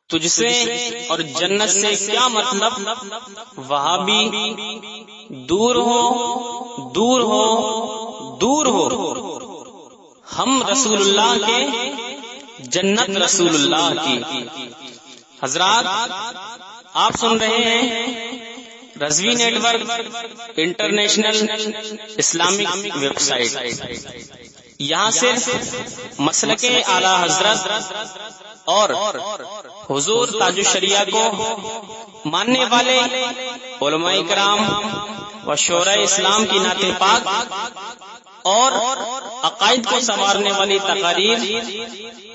तुझसे और जन्नत से क्या मतलब, वहाबी दूर हो दूर हो दूर हो, हम रसूलुल्लाह के, जन्नत रसूलुल्लाह की। हजरात, आप सुन रहे हैं Razvi network international Islamic website. यहाँ सिर्फ मसलके आला हजरत और हुजूर ताजुश शरिया को मानने वाले उलमाए किराम व शोरा इस्लाम की नाते पाक और अकायद को संवारने वाली तकारीर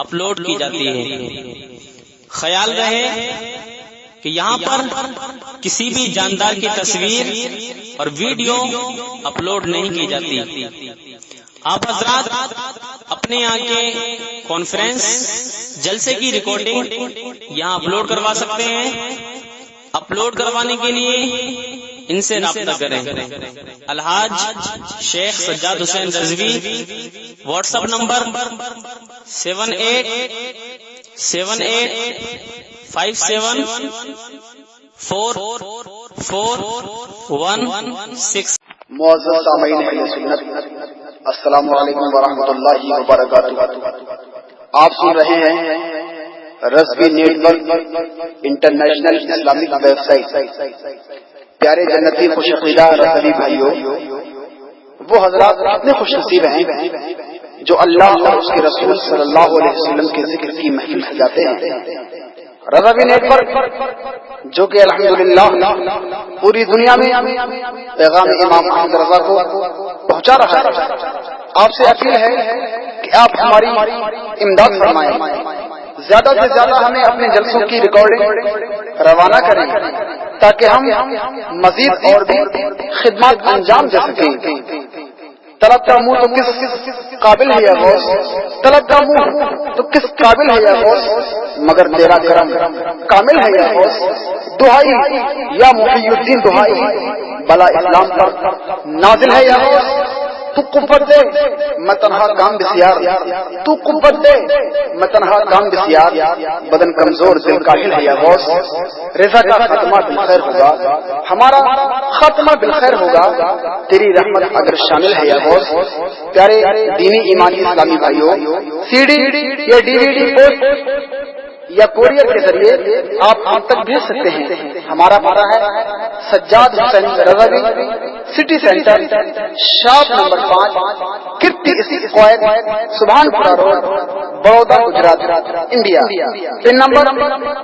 अपलोड की जाती है। ख्याल रहे कि यहाँ पर किसी भी जानदार की तस्वीर और वीडियो अपलोड नहीं की जाती। आप हजरात अपने यहाँ के कॉन्फ्रेंस जलसे की रिकॉर्डिंग यहाँ अपलोड करवा सकते हैं। अपलोड करवाने के लिए इनसे राब्ता करें। Alhaj Sheikh Sajjad Hussain Razvi, WhatsApp number 7857574416। मुअज़्ज़ज़ सामीईन अहले सुन्नत, अस्सलामु अलैकुम व रहमतुल्लाहि व बरकातुहू। आप सुन रहे हैं Razvi network international Islamic website. प्यारे जन्नती खुशअक़ीदा रज़वी भाइयों, वो हजरात कितने खुशनसीब हैं जो अल्लाह और उसके रसूल सल्लल्लाहु अलैहि वसल्लम के जिक्र की महफिल सजाते हैं। रज़वी नेटवर्क जो कि अल्हम्दुलिल्लाह पूरी दुनिया में पैगाम इमाम अहमद रज़ा को पहुंचा रहा है। आपसे अपील है कि आप हमारी इमदाद फरमाएं, ज्यादा से ज्यादा हमें अपने जलसों की रिकॉर्डिंग रवाना करें ताकि हम मजीद और भी खिदमत अंजाम दे सकें। तलब का मुंह तो किस काबिल है या गौस, तलब का मुंह तो किस काबिल है या गौस, मगर तेरा करम कामिल है या गौस। दुहाई या मुहियुद्दीन दुहाई, बला इस्लाम पर नाजिल है या गौस। तू कुव्वत दे मैं तन्हा काम बिसियार, तू कुव्वत दे मैं तन्हा काम बिसियार, बदन कमजोर दिल काहिल है या गौस। रिज़ा का खात्मा बिलखैर होगा, हमारा खात्मा बिलखैर होगा, तेरी रहमत अगर शामिल है या गौस। प्यारे दीनी ईमानी इस्लामी भाइयों, सीडी या डीवीडी पोस्ट या कोरियर के जरिए आप हम तक भेज सकते हैं। हमारा पता है Sajjad Hussain Rizvi, city centre, shop number 5, Kirti square, Subhanpura road, Baroda, Gujarat, India. Pin number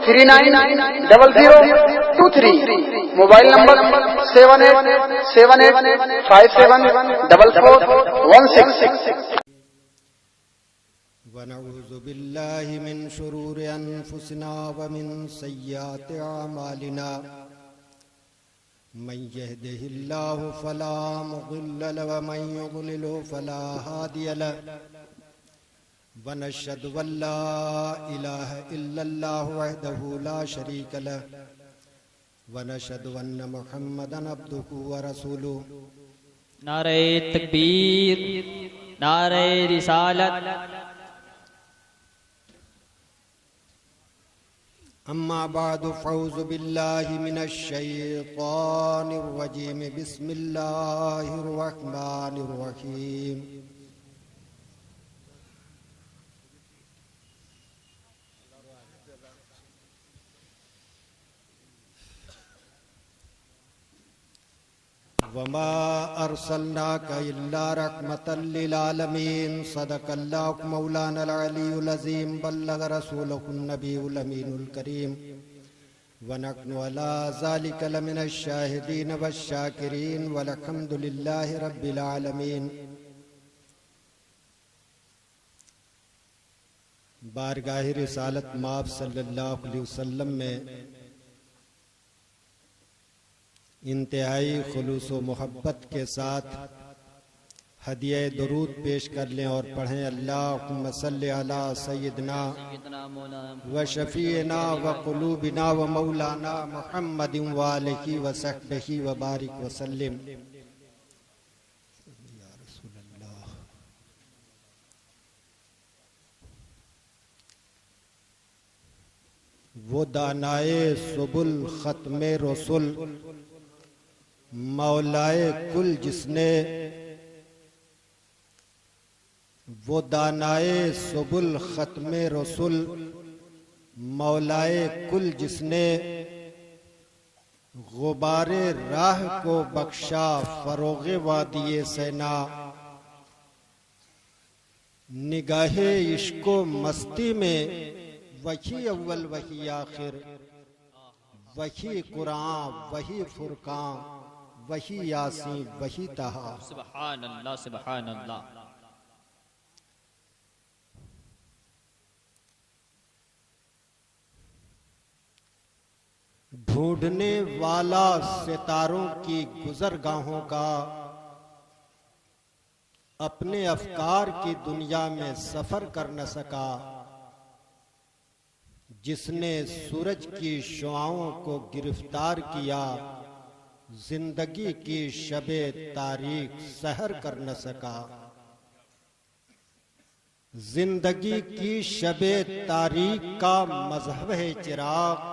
390023, mobile number 7878574416। वनऊज़ु बिल्लाहि मिन शुरूरि अनफुसिना व मिन सय्याति अमालिना। मन यहदिहिल्लाहु फला मुज़िल्ल लहु व मन युज़लिलहु फला हादिय लहु। व नशहदु अल्ला इलाहा इल्लल्लाहु वहदहु ला शरीक लहु व नशहदु अन्न मुहम्मदन अब्दुहु व रसूलुहु। नारे तकबीर, नारे रिसालत। अम्मा बादु फ़ऊज़ु बिल्लाहि मिनश शैतानिर रजीम, बिस्मिल्लाहिर रहमानिर रहीम। वमा अर्सलनाका इल्ला रहमतल लिल आलमीन। सदक़ल्लाहु मौलाना अल-अलीयुल अज़ीम, बल्लग़ रसूलुहुन नबियुल अमीनुल करीम, व नहनु अला ज़ालिका लमिनश शाहिदीन वश-शाकिरीन, वल्हम्दुलिल्लाहि रब्बिल आलमीन। बारगाह रिसालत माब सल्लल्लाहु अलैहि वसल्लम में इंतहाई खुलूस व मोहब्बत के साथ हदिया दुरूद पेश कर लें और पढ़ें। अल्लाहुम्मा सल्लि अला सय्यिदना व शफीना व क़ुलूबिना व मौलाना मुहम्मदिन व आलिहि व सहबिहि व बारिक व सल्लिम। या रसूल अल्लाह। वो दानाए सुबुल खत्मे रसुल मौलाए कुल जिसने, वो दानाए सुबुल खत्मे रसुल मौलाए कुल जिसने, गुबारे राह को बख्शा फरोगे वादिये सेना, निगाहे इश्को मस्ती में वही अव्वल वही आखिर, वही कुरान वही फुरकान वही यासीन वही तहा। सुभान अल्लाह सुभान अल्लाह। ढूंढने वाला सितारों की गुजरगाहों का, अपने अफकार की दुनिया में सफर कर न सका, जिसने सूरज की शुआओं को गिरफ्तार किया, जिंदगी की शबे तारीख सहर कर न सका। जिंदगी की शबे तारीख का मजहब है चिराग,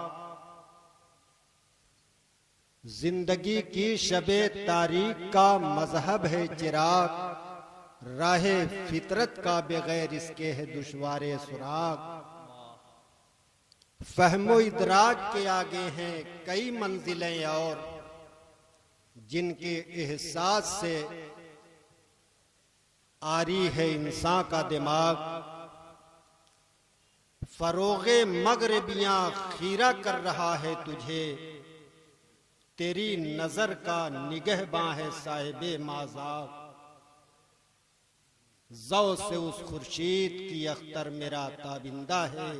जिंदगी की शबे तारीख का मजहब है चिराग, राहे फितरत का बगैर इसके है दुश्वारे सुराग। फहमो इदराक के आगे हैं कई मंजिलें और, जिनके एहसास से आरी है इंसान का दिमाग। फरोगे मगरबियां खीरा कर रहा है तुझे, तेरी नजर का निगहबां है साहिबे माज़ाब। जौ से उस खुर्शीद की अख्तर मेरा ताबिंदा है,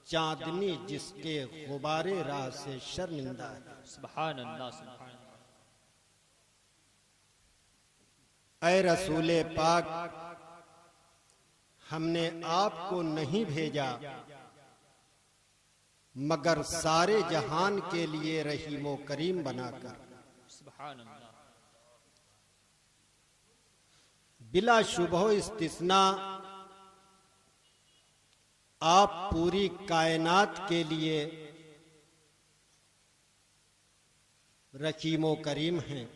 चांदनी जिसके गुबारे राह से शर्मिंदा है। सुभान अल्लाह सुभान अल्लाह। ऐ रसूले पाक, हमने आपको नहीं भेजा मगर सारे जहान के लिए रहीमो करीम बनाकर। सुभान अल्लाह। बिला शुबहो इस्तिस्ना आप पूरी कायनात के लिए रहीमो करीम हैं।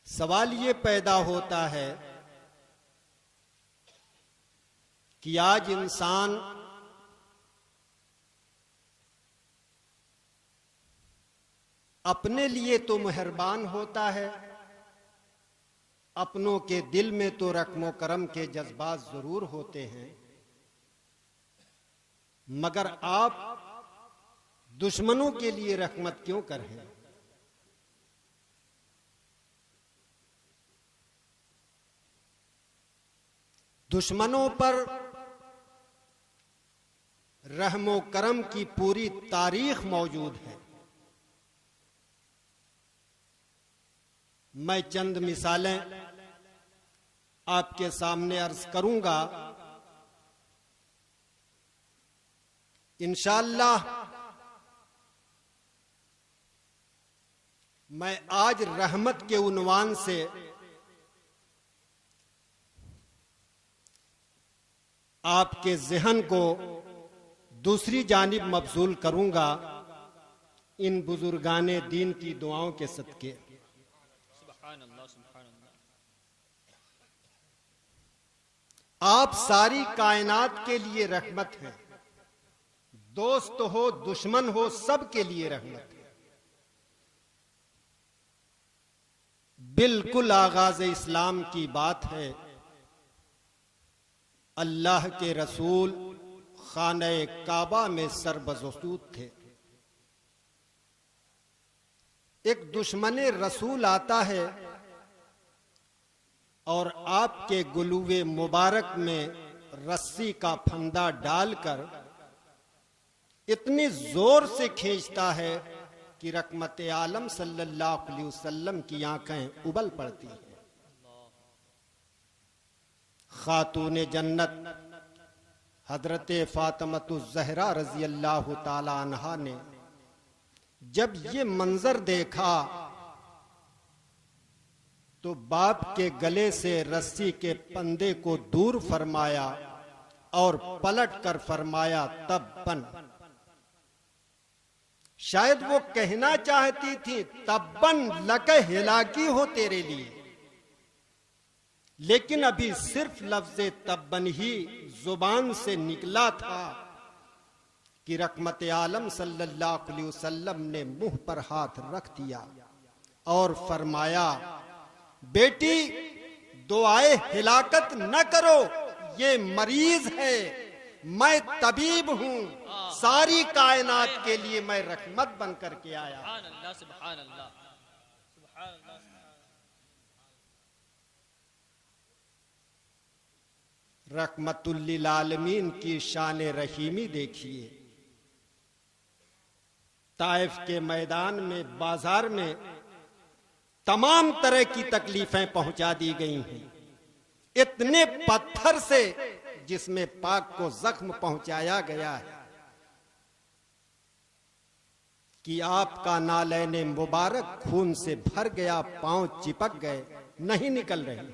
सवाल ये पैदा होता है कि आज इंसान अपने लिए तो मेहरबान होता है, अपनों के दिल में तो रकमो करम के जज्बात जरूर होते हैं, मगर आप दुश्मनों के लिए रहमत क्यों कर हैं? दुश्मनों पर रहमो करम की पूरी तारीख मौजूद है। मैं चंद मिसालें आपके सामने अर्ज करूंगा। इंशाअल्लाह मैं आज रहमत के उन्वान से आपके ज़हन को दूसरी जानिब मबसूल करूंगा, इन बुजुर्गाने दीन की दुआओं के सदके। सुभान अल्लाह सुभान अल्लाह। आप सारी कायनात के लिए रहमत हैं, दोस्त हो दुश्मन हो सबके लिए रहमत है। बिल्कुल आगाज इस्लाम की बात है, अल्लाह के रसूल खाने काबा में सरबज़ुसूद थे। एक दुश्मने रसूल आता है और आपके गुलूवे मुबारक में रस्सी का फंदा डालकर इतनी जोर से खींचता है कि रहमत आलम सल्लल्लाहु अलैहि वसल्लम की आंखें उबल पड़ती हैं। खातून जन्नत हजरत फातिमतुज़ ज़हरा रज़ी अल्लाह ताला अन्हा ने जब ये मंजर देखा तो बाप के गले से रस्सी के पंदे को दूर फरमाया और पलट कर फरमाया तब बन। शायद वो कहना चाहती थी तब्बन लके हिलाकी हो तेरे लिए, लेकिन अभी सिर्फ लफ्ज तब्बन ही जुबान से निकला था कि रहमत आलम सल्लल्लाहु अलैहि वसल्लम ने मुंह पर हाथ रख दिया और फरमाया, बेटी दुआए हिलाकत न करो, ये मरीज है, मैं तबीब हूं, सारी कायनात के लिए मैं रहमत बन करके आया। सुभान अल्लाह, सुभान अल्लाह, सुभान अल्लाह। रहमतुल लिल आलमीन की शान रहीमी देखिए। ताइफ के मैदान में, बाजार में तमाम तरह की तकलीफें पहुंचा दी गई हैं। इतने पत्थर से जिसमें पाक को जख्म पहुंचाया गया है कि आपका नालैने मुबारक खून से भर गया, पांव चिपक गए, नहीं निकल रहे।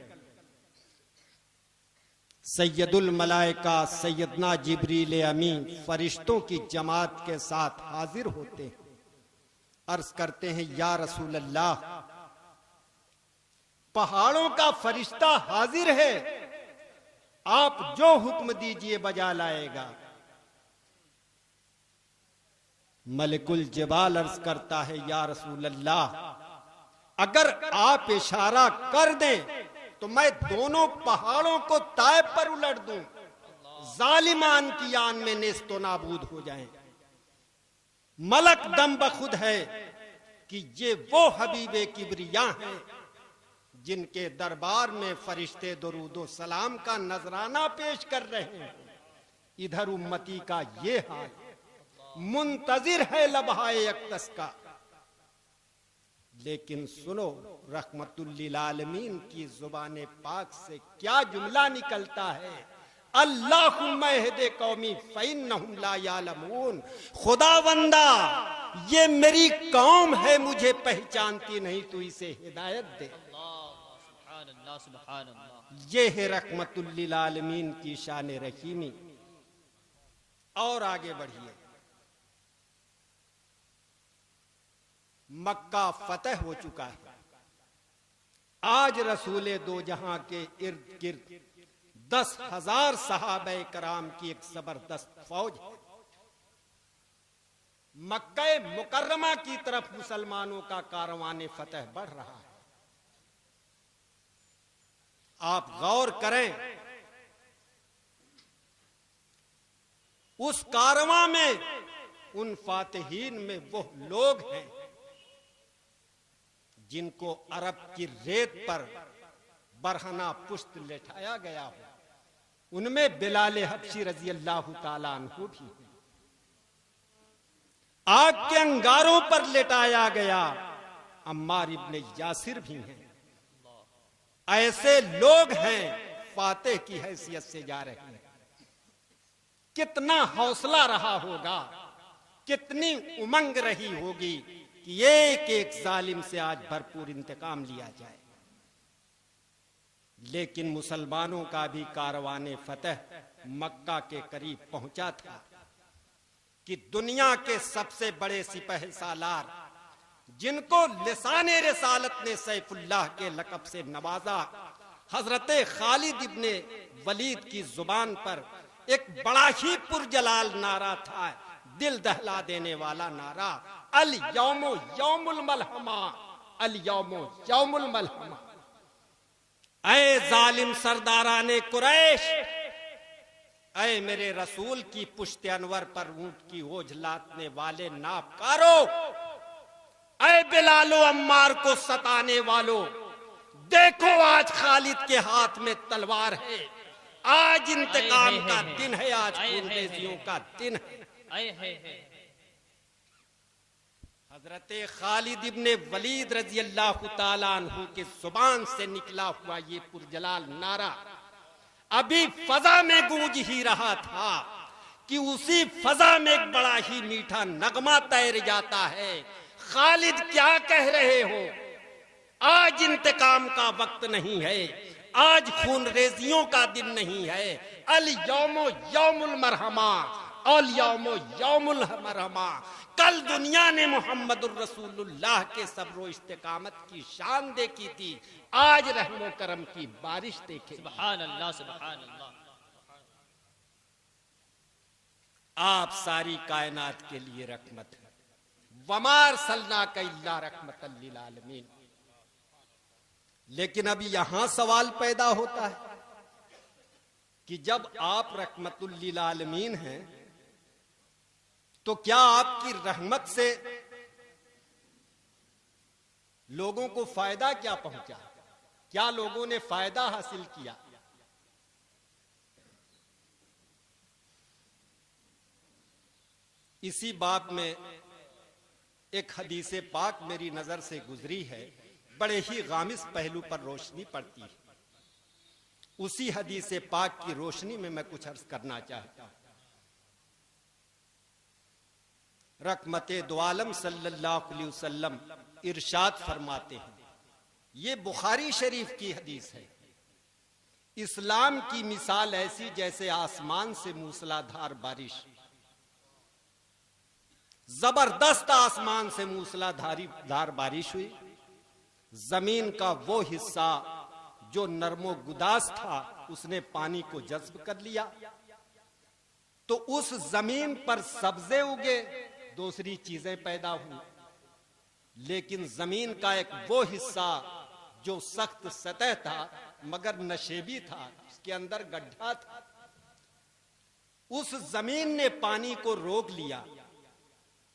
सैयदुल मलाइका सैयदना जिब्रील अमीन फरिश्तों की जमात के साथ हाजिर होते हैं। अर्ज करते हैं, या रसूल अल्लाह, पहाड़ों का फरिश्ता हाजिर है, आप जो हुक्म दीजिए बजा लाएगा। मलिकुल जबाल अर्ज करता है, या रसूल अल्लाह, अगर आप इशारा कर दें तो मैं दोनों पहाड़ों को ताइब पर उलट दूं, जालिमान की आन में नेस्तो नाबूद हो जाएं। मलक दम बखुद है कि ये वो हबीबे किबरिया हैं जिनके दरबार में फरिश्ते दुरूदो सलाम का नजराना पेश कर रहे हैं। इधर उम्मती का ये हाल, मुंतजिर है लम्हाए अक्तस का। लेकिन सुनो, रहमतुल लिल आलमीन की जुबाने पाक से क्या जुमला निकलता है, अल्लाहुम्मा इहदि कौमी फइन्नहुम ला यालमून। खुदावंदा, ये मेरी कौम है, मुझे पहचानती नहीं, तू इसे हिदायत दे। सुभान अल्लाह, सुभान अल्लाह। ये है रहमतुल लिल आलमीन की शान रहीमी। और आगे बढ़िए। मक्का फतह हो चुका है। आज रसूले दो जहां के इर्द गिर्द 10,000 सहाबे कराम की एक जबरदस्त फौज है। मक्का मुकर्रमा की तरफ मुसलमानों का कारवान फतह बढ़ रहा है। आप गौर करें, उस कारवां में, उन फातिहीन में वो लोग हैं जिनको अरब की रेत पर बरहना पुष्ट लेटाया गया हो। उनमें बिलाल हबशी रजी अल्लाह ताला अन्हु भी है। आग के अंगारों पर लेटाया गया अम्मार इब्ने यासिर भी हैं। ऐसे लोग हैं फातेह की हैसियत से जा रहे हैं। कितना हौसला रहा होगा, कितनी उमंग रही होगी कि एक एक जालिम से आज भरपूर इंतकाम लिया जाए। लेकिन मुसलमानों का भी कारवाने फतह मक्का के करीब पहुंचा था कि दुनिया के सबसे बड़े सिपह सालार, जिनको लिसाने रिसालत ने सैफुल्लाह के लक़ब से नवाजा, हजरत खालिद इब्ने वलीद की जुबान पर एक बड़ा ही पुरजलाल नारा था, दिल दहला देने वाला नारा, अल यौमो यौमुल मलहमा, अल यौमो यौमुल मलहमा। ऐ जालिम सरदाराने कुरैश, ऐ मेरे रसूल की पुश्ते अनवर पर ऊंट की ओझ लादने वाले नापकारो, ऐ बिलालो अम्मार को सताने वालों, देखो आज खालिद के हाथ में तलवार है, आज इंतकाम का दिन है, आज खूनरेजियों का दिन है। हजरत खालिद इब्ने वलीद रजी अल्लाह ताला अन्हु के जुबान से निकला हुआ ये पुरजलाल नारा अभी फजा में गूंज ही रहा था कि उसी फजा में एक बड़ा ही मीठा नगमा तैर जाता है। खालिद क्या कह रहे हो? आज इंतकाम का वक्त नहीं है, आज खून रेजियों का दिन नहीं है। अल यौमो यौमुल मरहमा, अल यौमो यौमुल मरहमा। कल दुनिया ने मुहम्मदुर रसूलुल्लाह के सब्र व इस्तिकामत की शान देखी थी, आज रहमो करम की बारिश देखे। सुभान अल्लाह, सुभान अल्लाह। आप सारी कायनात के लिए रहमत है। वमार सल्ला का इल्ला रहमतल लिल आलमीन। लेकिन अभी यहां सवाल पैदा होता है कि जब आप रहमतुल लिल आलमीन हैं तो क्या आपकी रहमत से लोगों को फायदा क्या पहुंचा? क्या लोगों ने फायदा हासिल किया? इसी बात में एक हदीसे पाक मेरी नजर से गुजरी है, बड़े ही गामिस पहलू पर रोशनी पड़ती है। उसी हदीसे पाक की रोशनी में मैं कुछ अर्ज करना चाहता हूं। रहमते दो आलम सल्लल्लाहु अलैहि वसल्लम इरशाद फरमाते हैं, ये बुखारी शरीफ की हदीस है, इस्लाम की मिसाल ऐसी जैसे आसमान से मूसलाधार बारिश। जबरदस्त आसमान से मूसलाधार बारिश हुई, जमीन का वो हिस्सा जो नरमो गुदास था उसने पानी को जज्ब कर लिया, तो उस जमीन पर सब्जे उगे, दूसरी चीजें पैदा हुई। लेकिन जमीन का एक वो हिस्सा जो सख्त सतह था मगर नशेबी था, उसके अंदर गड्ढा था, उस जमीन ने पानी को रोक लिया,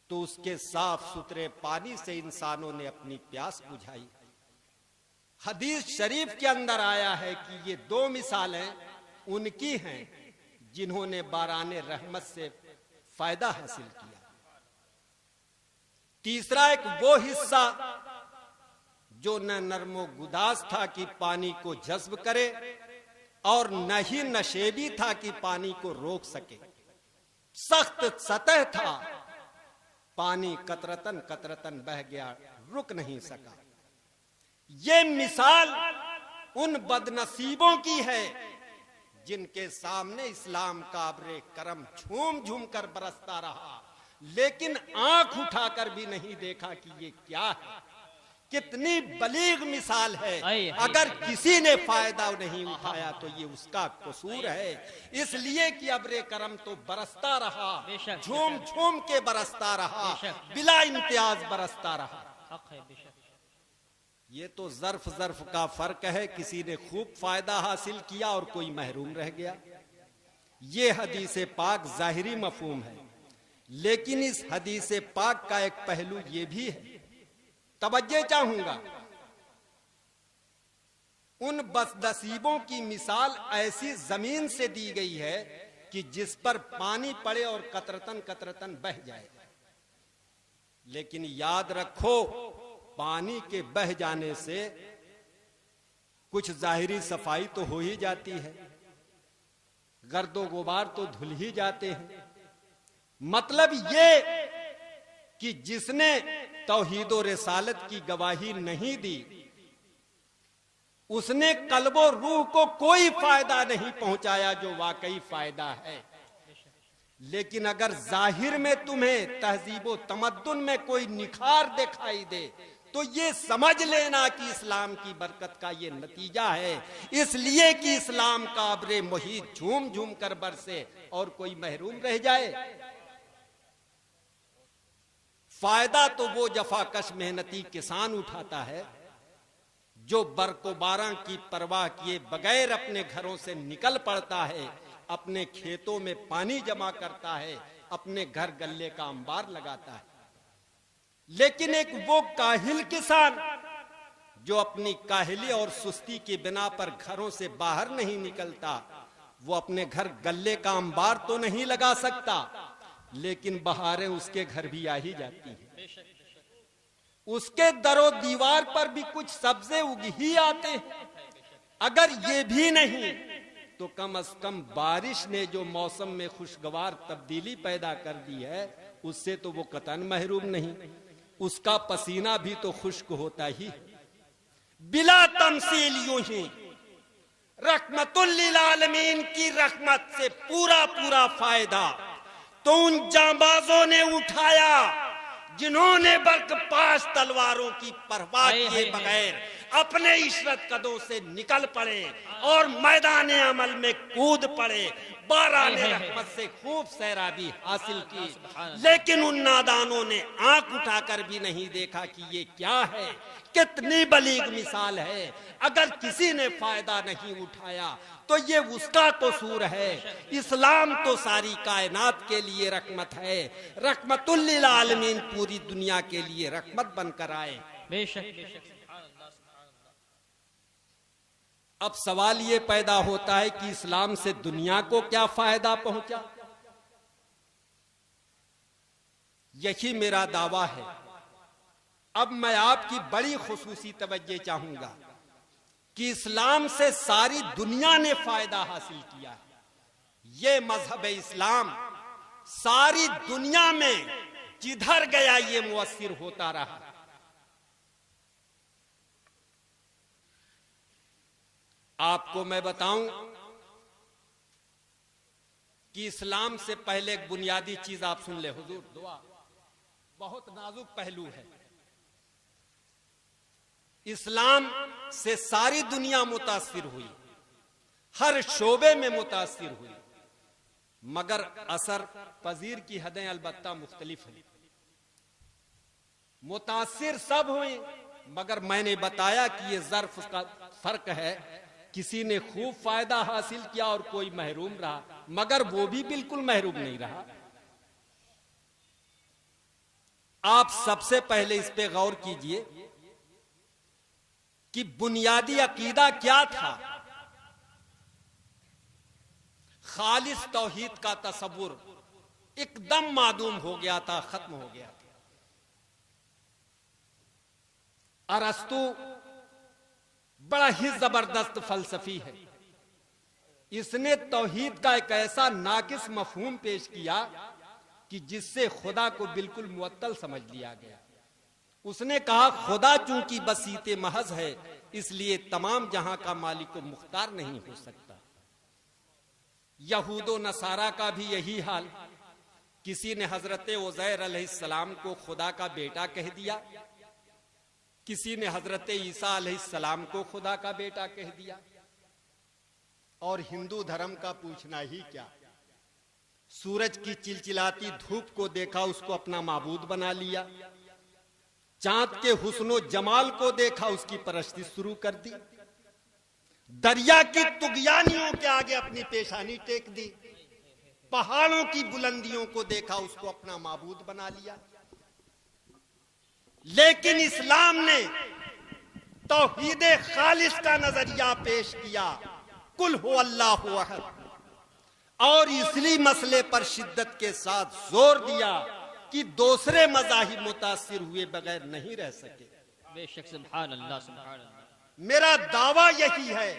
तो उसके साफ सुथरे पानी से इंसानों ने अपनी प्यास बुझाई। हदीस शरीफ के अंदर आया है कि ये दो मिसालें उनकी हैं जिन्होंने बाराने रहमत से फायदा हासिल किया। तीसरा एक वो हिस्सा जो न नरमो गुदास था कि पानी को जज्ब करे और न ही नशेबी था कि पानी को रोक सके, सख्त सतह था, पानी कतरतन कतरतन बह गया, रुक नहीं सका। ये मिसाल उन बदनसीबों की है जिनके सामने इस्लाम का अब्रे करम झूम झूम कर बरसता रहा, लेकिन आंख उठाकर भी नहीं देखा कि ये क्या है। कितनी बलीग मिसाल है। अगर किसी ने फायदा नहीं उठाया तो ये उसका कसूर है, इसलिए कि अब्रे करम तो बरसता रहा, झूम झूम के बरसता रहा, बिला इम्तियाज बरसता रहा। ये तो ज़र्फ ज़र्फ का फर्क है, किसी ने खूब फायदा हासिल किया और कोई महरूम रह गया। ये हदीसे पाक जाहिरी मफहूम है, लेकिन इस हदीसे पाक का एक पहलू ये भी है, तवज्जो चाहूंगा। उन बदनसीबों की मिसाल ऐसी जमीन से दी गई है कि जिस पर पानी पड़े और कतरतन कतरतन बह जाए। लेकिन याद रखो, पानी के बह जाने से कुछ जाहिरी सफाई तो हो ही जाती है, गर्दो गुबार तो धुल ही जाते हैं। मतलब ये कि जिसने तौहीद और रिसालत की गवाही नहीं दी, उसने कल्बो रूह को कोई फायदा नहीं पहुंचाया जो वाकई फायदा है। लेकिन अगर जाहिर में तुम्हें तहजीबो तमद्दुन में कोई निखार दिखाई दे तो ये समझ लेना कि इस्लाम की बरकत का ये नतीजा है, इसलिए कि इस्लाम का अब्रे मुहीत झूम झूम कर बरसे और कोई महरूम रह जाए। फायदा तो वो जफाकश मेहनती किसान उठाता है जो बरको बारां की परवाह किए बगैर अपने घरों से निकल पड़ता है, अपने खेतों में पानी जमा करता है, अपने घर गल्ले का अंबार लगाता है। लेकिन एक वो काहिल किसान जो अपनी काहिली और सुस्ती की बिना पर घरों से बाहर नहीं निकलता, वो अपने घर गल्ले का अंबार तो नहीं लगा सकता, लेकिन बहारें उसके घर भी आ ही जाती हैं। उसके दरो दीवार पर भी कुछ सब्जे उग ही आते हैं। अगर ये भी नहीं तो कम से कम बारिश ने जो मौसम में खुशगवार तब्दीली पैदा कर दी है, उससे तो वो कतन महरूम नहीं, उसका पसीना भी तो खुश्क होता ही। बिला तमसील यूं ही रहमतुल लिल आलमीन की रहमत से पूरा पूरा फायदा तो उन जांबाजों ने उठाया जिन्होंने बर्कपाश तलवारों की परवाह किए बगैर अपने इशरत कदों से निकल पड़े और मैदान अमल में कूद पड़े, बारान रहमत से खूब सैराबी हासिल की। लेकिन उन नादानों ने आंख उठाकर भी नहीं देखा कि ये क्या है, कितनी बलीग मिसाल है। अगर किसी ने फायदा नहीं उठाया तो ये उसका कसूर है। इस्लाम तो सारी कायनात के लिए रहमत है, रहमतुल लिल आलमीन पूरी दुनिया के लिए रहमत बनकर आए। बेशक अब सवाल ये पैदा होता है कि इस्लाम से दुनिया को क्या फायदा पहुंचा? यही मेरा दावा है। अब मैं आपकी बड़ी खुसूसी तवज्जो चाहूंगा कि इस्लाम से सारी दुनिया ने फायदा हासिल किया है। ये मजहब इस्लाम सारी दुनिया में जिधर गया ये मुअस्सिर होता रहा। आपको मैं बताऊं कि इस्लाम से पहले एक बुनियादी चीज आप सुन ले। हुजूर दुआ बहुत नाजुक पहलू है। इस्लाम से सारी दुनिया मुतासिर हुई, हर शोबे में मुतासिर हुई, मगर असर पजीर की हदें अलबत्ता मुख्तलिफ हैं। मुतासिर सब हुए, मगर मैंने बताया कि ये ज़र्फ का फर्क है। किसी ने खूब फायदा हासिल किया और कोई महरूम रहा, मगर वो भी बिल्कुल महरूम नहीं रहा। आप सबसे पहले इस पे गौर कीजिए कि बुनियादी अकीदा क्या था। खालिस तौहीद का तसव्वुर एकदम मादूम हो गया था, खत्म हो गया था। अरस्तु बड़ा ही जबरदस्त फलसफी है। इसने तौहीद का एक ऐसा नाकिस मफहूम पेश किया कि जिससे खुदा को बिल्कुल मुअत्तल समझ लिया गया। उसने कहा खुदा चूंकि बसीत महज है इसलिए तमाम जहां का मालिक मुख्तार नहीं हो सकता। यहूदो नसारा का भी यही हाल। किसी ने हजरत उज़ैर अलैहिस्सलाम को खुदा का बेटा कह दिया, किसी ने हजरत ईसा अलैहिस्सलाम को खुदा का बेटा कह दिया। और हिंदू धर्म का पूछना ही क्या। सूरज की चिलचिलाती धूप को देखा, उसको अपना माबूद बना लिया। चांद के हुस्नो जमाल को देखा, उसकी परस्ती शुरू कर दी। दरिया की तुगयानियों के आगे अपनी पेशानी टेक दी। पहाड़ों की बुलंदियों को देखा, उसको अपना माबूद बना लिया। लेकिन इस्लाम ने तौहीद खालिस का नजरिया पेश किया, कुल हु अल्लाहु अहद, और इसलिए मसले पर शिद्दत के साथ जोर दिया कि दूसरे मज़ाहिब मुतासिर हुए बगैर नहीं रह सके। बेशक सुभान अल्लाह सुभान अल्लाह। मेरा दावा यही है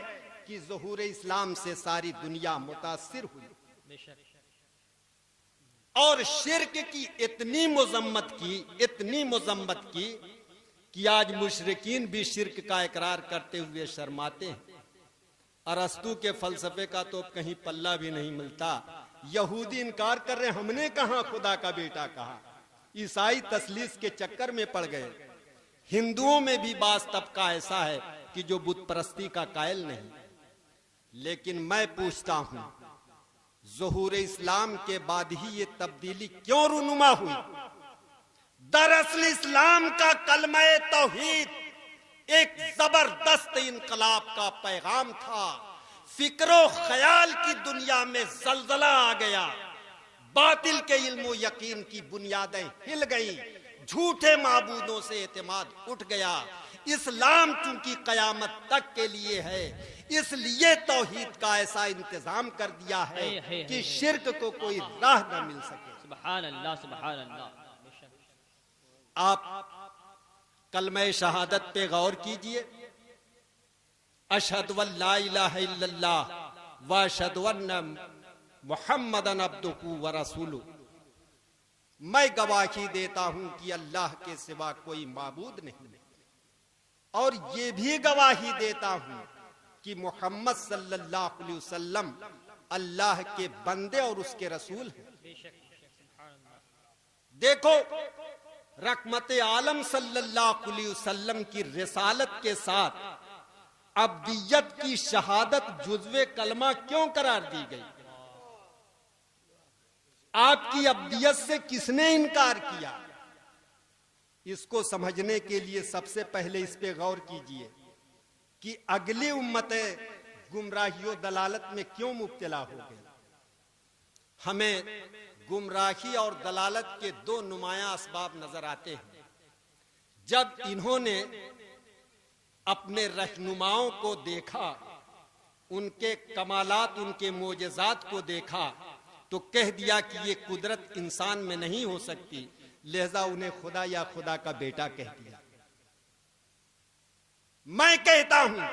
कि ज़ुहूर इस्लाम से सारी दुनिया मुतासिर हुई। बेशक और शिर्क की इतनी मुजम्मत की कि आज मुशरिकीन भी शिर्क का इकरार करते हुए शर्माते हैं। अरस्तु के फलसफे का तो कहीं पल्ला भी नहीं मिलता। यहूदी इनकार कर रहे, हमने कहा खुदा का बेटा कहा। ईसाई तसलीस के चक्कर में पड़ गए। हिंदुओं में भी बास तबका ऐसा है कि जो बुत परस्ती का कायल नहीं। लेकिन मैं पूछता हूं, ज़ुहूर इस्लाम के बाद ही ये तब्दीली क्यों रूनुमा हुई? दरअसल इस्लाम का कलमा तौहीद एक जबरदस्त इनकलाब का पैगाम था। फिक्रो ख्याल की दुनिया में जलजला आ गया। बातिल के इल्म यकीन की बुनियादें हिल गईं। झूठे माबूदों से एतमाद उठ गया। इस्लाम चूंकि कयामत तक के लिए है, इसलिए तौहीद का ऐसा इंतजाम कर दिया है कि शिर्क को कोई राह न मिल सके। सुभान अल्लाह सुभान अल्लाह। बेशक आप कलमे शहादत पे गौर कीजिए। अशहदु अल्ला इलाहा इल्लल्लाह व अशहदु अन्ना मुहम्मदन अब्दुहु व रसूलुहु। मैं गवाही देता हूं कि अल्लाह के सिवा कोई माबूद नहीं। और ये भी गवाही देता हूं कि मोहम्मद सल्लल्लाहु अलैहि वसल्लम अल्लाह के बंदे और उसके रसूल हैं। देखो, रहमत आलम सल्लल्लाहु अलैहि वसल्लम की रिसालत के साथ अब्दियत की शहादत जुज़्वे कलमा क्यों करार दी गई? आपकी अब्दियत से किसने इनकार किया? इसको समझने के लिए सबसे पहले इस पे गौर कीजिए कि अगली उम्मतें गुमराहियों दलालत में क्यों मुब्तला हो गई। हमें गुमराही और दलालत के दो नुमाया असबाब नजर आते हैं। जब इन्होंने अपने रहनुमाओं को देखा, उनके कमालात, उनके मोजज़ात को देखा, तो कह दिया कि ये कुदरत इंसान में नहीं हो सकती, लिहाजा उन्हें खुदा या खुदा का बेटा कह दिया। मैं कहता हूं,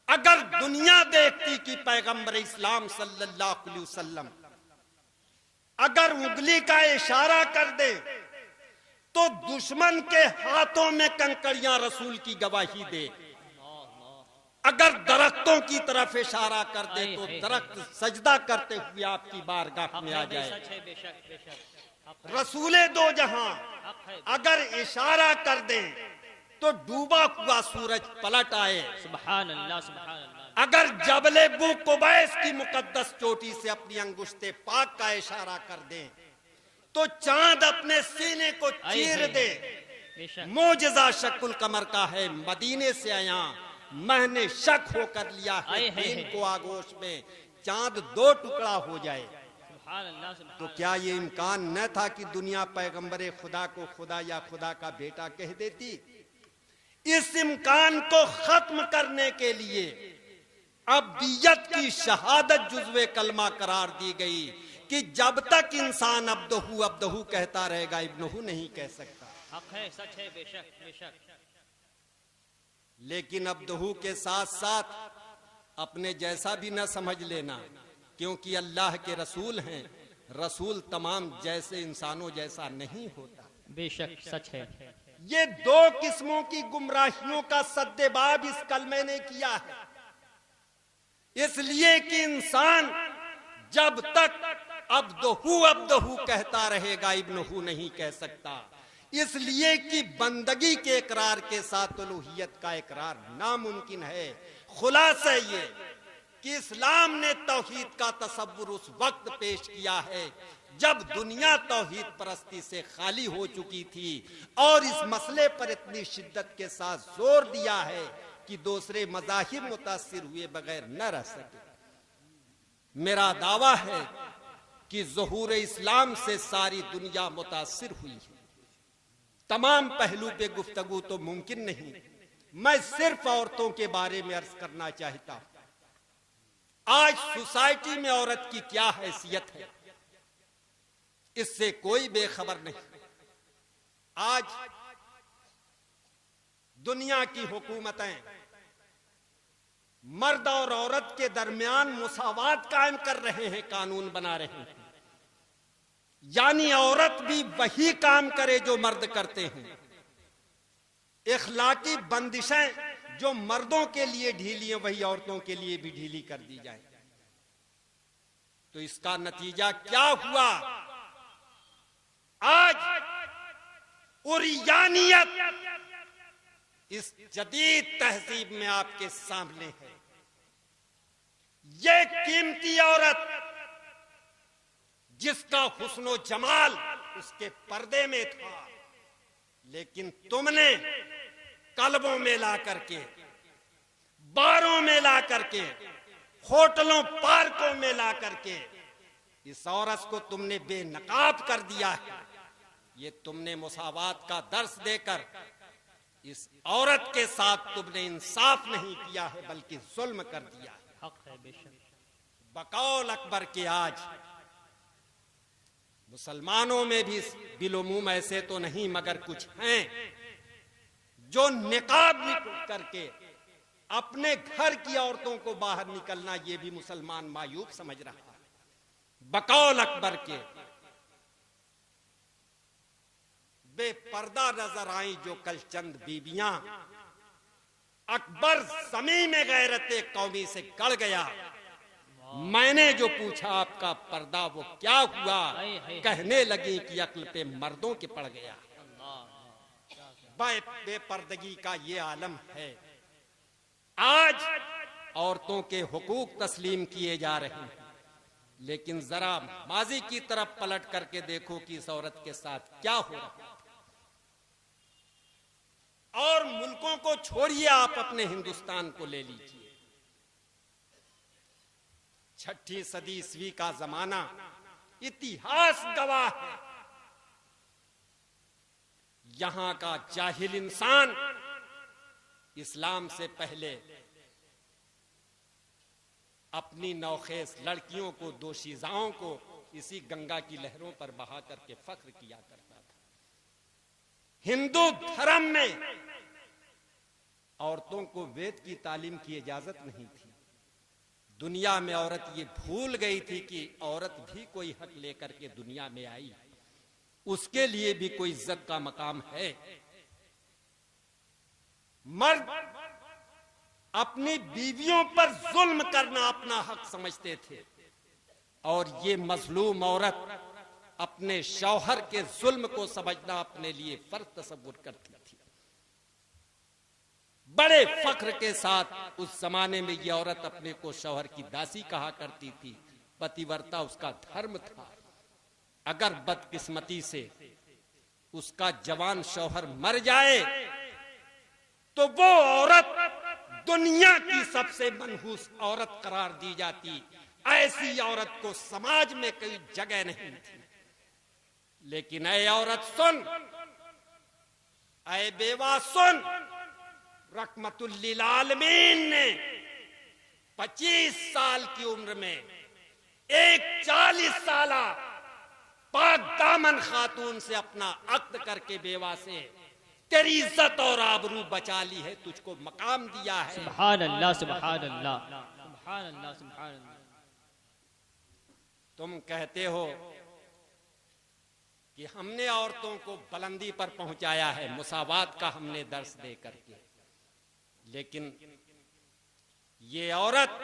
अगर दुनिया देखती कि पैगंबर इस्लाम सल्लल्लाहु अलैहि वसल्लम अगर उंगली का इशारा कर दे तो दुश्मन के हाथों में कंकड़ियां रसूल की गवाही दे। अगर दरख्तों की तरफ इशारा कर दे तो दरख्त सजदा करते हुए आपकी बारगाह में आ जाए। रसूले दो जहां अगर इशारा कर दें तो डूबा हुआ सूरज पलट आए। सुभान अल्लाह, सुभान अल्लाह। अगर जबले बू कुबैस की मुकद्दस चोटी से अपनी अंगुश्ते पाक का इशारा कर दें तो चांद अपने सीने को चीर दे। मोजज़ा शकुल कमर का है, मदीने से आया, मैंने शक होकर लिया है दिन को आगोश में, चांद दो टुकड़ा हो जाए। तो क्या ये इम्कान न था कि दुनिया पैगंबरे खुदा को खुदा या खुदा का बेटा कह देती? इस इम्कान को खत्म करने के लिए अब्दियत की शहादत जुज़्वे कलमा करार दी गई कि जब तक इंसान अब्दहू अब्दहू कहता रहेगा, इब्नहू नहीं कह सकता। हक है, सच है, बेशक बेशक। लेकिन अब्दहू के साथ साथ अपने जैसा भी न समझ लेना, क्योंकि अल्लाह के रसूल हैं। रसूल तमाम जैसे इंसानों जैसा नहीं होता। बेशक सच है। ये दो किस्मों की गुमराहियों का सद्देबाब इस कलमे ने किया है, इसलिए कि इंसान जब तक अब्दहू अब्दहू कहता रहेगा, इब्नहू नहीं कह सकता। इसलिए कि बंदगी के इकरार के साथ उलूहियत का इकरार नामुमकिन है। खुलासा ये कि इस्लाम ने तौहीद का तसव्वुर उस वक्त पेश किया है जब दुनिया तौहीद परस्ती से खाली हो चुकी थी, और इस मसले पर इतनी शिद्दत के साथ जोर दिया है कि दूसरे मज़ाहिब मुतासिर हुए बगैर न रह सके। मेरा दावा है कि ज़ुहूर इस्लाम से सारी दुनिया मुतासिर हुई है। तमाम पहलू पे गुफ्तगू तो मुमकिन नहीं, मैं सिर्फ औरतों के बारे में अर्ज करना चाहता हूं। आज सोसाइटी में औरत की क्या हैसियत है, इससे कोई बेखबर नहीं। आज दुनिया की हुकूमतें मर्द और औरत के दरमियान मुसावात कायम कर रहे हैं, कानून बना रहे हैं, यानी औरत भी वही काम करे जो मर्द करते हैं। इखलाकी बंदिशें जो मर्दों के लिए ढीली हैं वही औरतों के लिए भी ढीली कर दी जाए। तो इसका नतीजा क्या हुआ? आज उरियानियत इस जदीद तहजीब में आपके सामने है। ये कीमती औरत जिसका हुस्नो जमाल उसके पर्दे में था, लेकिन तुमने कल्बों में ला करके, बारों में ला करके, होटलों पार्कों में ला करके इस औरत को तुमने बेनकाब कर दिया है। ये तुमने मुसावात का दर्स देकर इस औरत के साथ तुमने इंसाफ नहीं किया है बल्कि जुल्म कर दिया है। हक है बेशक। बकौल अकबर के आज मुसलमानों में भी बिलोमुम ऐसे तो नहीं मगर कुछ हैं जो निकाब करके अपने घर की औरतों को बाहर निकलना ये भी मुसलमान मायूब समझ रहा है। बकौल अकबर के बेपर्दा नजर आई जो कल चंद बीबियां अकबर ज़मीं में गैरते कौमी से गड़ गया। मैंने जो पूछा आपका पर्दा वो क्या हुआ, कहने लगी कि अक्ल पे मर्दों के पड़ गया। बेपर्दगी का ये आलम है। आज औरतों के हुकूक तस्लीम किए जा रहे हैं, लेकिन जरा माजी की तरफ पलट करके देखो कि इस औरत के साथ क्या हो रहा है। और मुल्कों को छोड़िए, आप अपने हिंदुस्तान को ले लीजिए। 6ठी सदी ईस्वी का जमाना, इतिहास गवाह है। यहां का जाहिल इंसान इस्लाम से पहले अपनी नौखेस लड़कियों को, दोशीजाओं को इसी गंगा की लहरों पर बहा करके फख्र किया करता था। हिंदू धर्म में औरतों को वेद की तालीम की इजाजत नहीं थी। दुनिया में औरत ये भूल गई थी कि औरत भी कोई हक लेकर के दुनिया में आई, उसके लिए भी कोई इज्जत का मकाम है। मर्द अपनी बीवियों पर जुल्म करना अपना हक समझते थे, और ये मजलूम औरत अपने शौहर के जुल्म को समझना अपने लिए फर्ज तस्वुर करती थी। बड़े फख्र के साथ उस जमाने में यह औरत अपने को शौहर की दासी कहा करती थी। पतिव्रता उसका धर्म था। अगर बदकिस्मती से उसका जवान शौहर मर जाए तो वो औरत दुनिया की सबसे मनहूस औरत करार दी जाती। ऐसी औरत को समाज में कोई जगह नहीं थी। लेकिन ऐ औरत सुन, ऐ बेवा सुन, रहमतुल लिल आलमीन ने 25 साल की उम्र में एक 40 साला पाक दामन खातून से अपना अक्द करके बेवा से तेरी इज्जत और आबरू बचा ली है, तुझको मकाम दिया है। सुभान अल्लाह, सुभान अल्लाह, सुभान अल्लाह, सुभान अल्लाह। तुम कहते हो कि हमने औरतों को बुलंदी पर पहुंचाया है, मुसावात का हमने दर्स दे करके, लेकिन ये औरत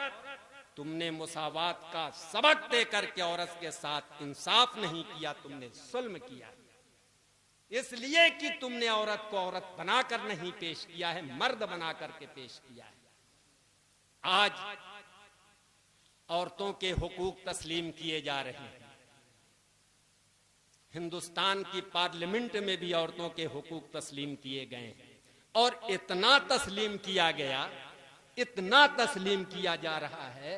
तुमने मुसावात का सबक दे करके औरत के साथ इंसाफ नहीं किया, तुमने जुल्म किया। इसलिए कि तुमने औरत को औरत बनाकर नहीं पेश किया है, मर्द बना करके पेश किया है। आज औरतों के हुकूक तस्लीम किए जा रहे हैं। हिंदुस्तान की पार्लियामेंट में भी औरतों के हुकूक तस्लीम किए गए हैं, और इतना तस्लीम किया गया, इतना तस्लीम किया जा रहा है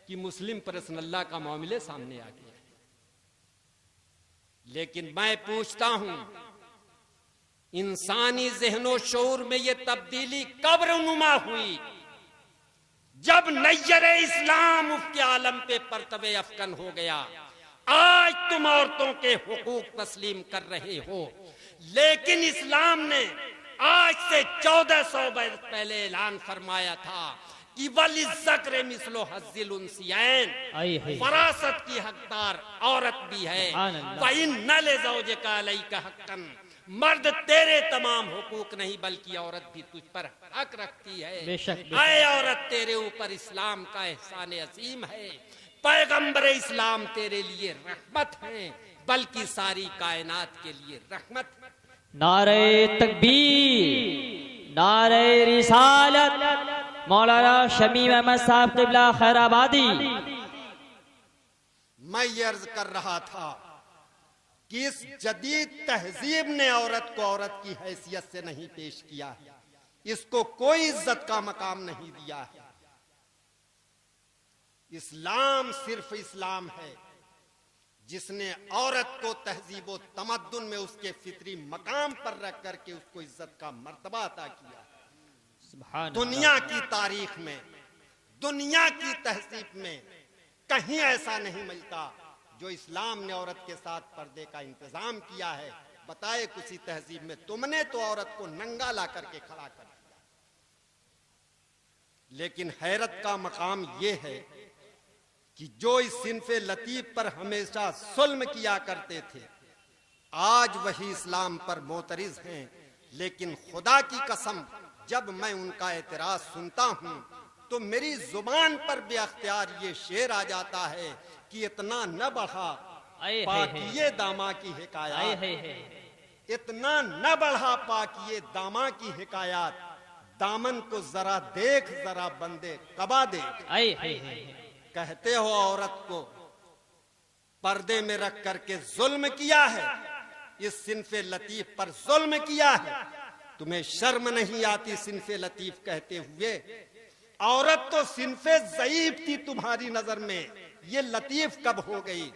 कि मुस्लिम पर्सनल्ला का मामले सामने आ गया है। लेकिन मैं पूछता हूं, इंसानी ज़हनो शऊर में यह तब्दीली कब रूनुमा हुई? जब नैयरे इस्लाम उसके आलम पे परतवे अफकन हो गया। आज तुम औरतों के हुकूक तस्लीम कर रहे हो, लेकिन इस्लाम ने आज से 1400 वर्ष पहले ऐलान फरमाया था कि वलिज़्ज़क्र मिस्लु हज़्ज़िल उन्सियैन, फरासत की हकदार औरत भी है। वइन्न लिज़ौजिका अलैका हक़्क़न, मर्द तेरे तमाम हुकूक नहीं बल्कि औरत भी तुझ पर हक रखती है। ऐ औरत, तेरे ऊपर इस्लाम का एहसान अजीम है। पैगंबर इस्लाम तेरे लिए रहमत है, बल्कि सारी कायनात के लिए रहमत है। नारे तकबीर, नारे रिसालत, मौलाना शमीम अहमद साहब क़िबला खैराबादी। मैं ये अर्ज कर रहा था कि इस जदीद तहजीब ने औरत को औरत की हैसियत से नहीं पेश किया है, इसको कोई इज्जत का मकाम नहीं दिया है। इस्लाम सिर्फ इस्लाम है जिसने औरत को तहजीब व तमद्दुन में उसके फितरी मकाम पर रख करके उसको इज्जत का मर्तबा अता किया। दुनिया की तारीख में, दुनिया की तहजीब में कहीं ऐसा नहीं मिलता जो इस्लाम ने औरत के साथ पर्दे का इंतजाम किया है। बताए किसी तहजीब में तुमने तो औरत को नंगा ला करके खड़ा कर दिया। लेकिन हैरत का मकाम यह है कि जो इस सिनफे लतीफ पर हमेशा जुल्म किया करते थे, आज वही इस्लाम पर मोतरिज हैं। लेकिन खुदा की कसम, जब मैं उनका एतराज सुनता हूँ तो मेरी जुबान पर बेअख्तियार ये शेर आ जाता है कि इतना न बढ़ा पाकिए दामा की हिकायत, इतना न बढ़ा पाकिए दामा की हिकायत, दामन को जरा देख जरा बंदे कबा देख। कहते हो औरत को पर्दे में रख करके जुल्म किया है, इस सिनफे लतीफ पर जुल्म किया है, तुम्हें शर्म नहीं आती सिनफे लतीफ कहते हुए? औरत तो सिनफे ज़ईफ थी तुम्हारी नजर में, ये लतीफ कब हो गई?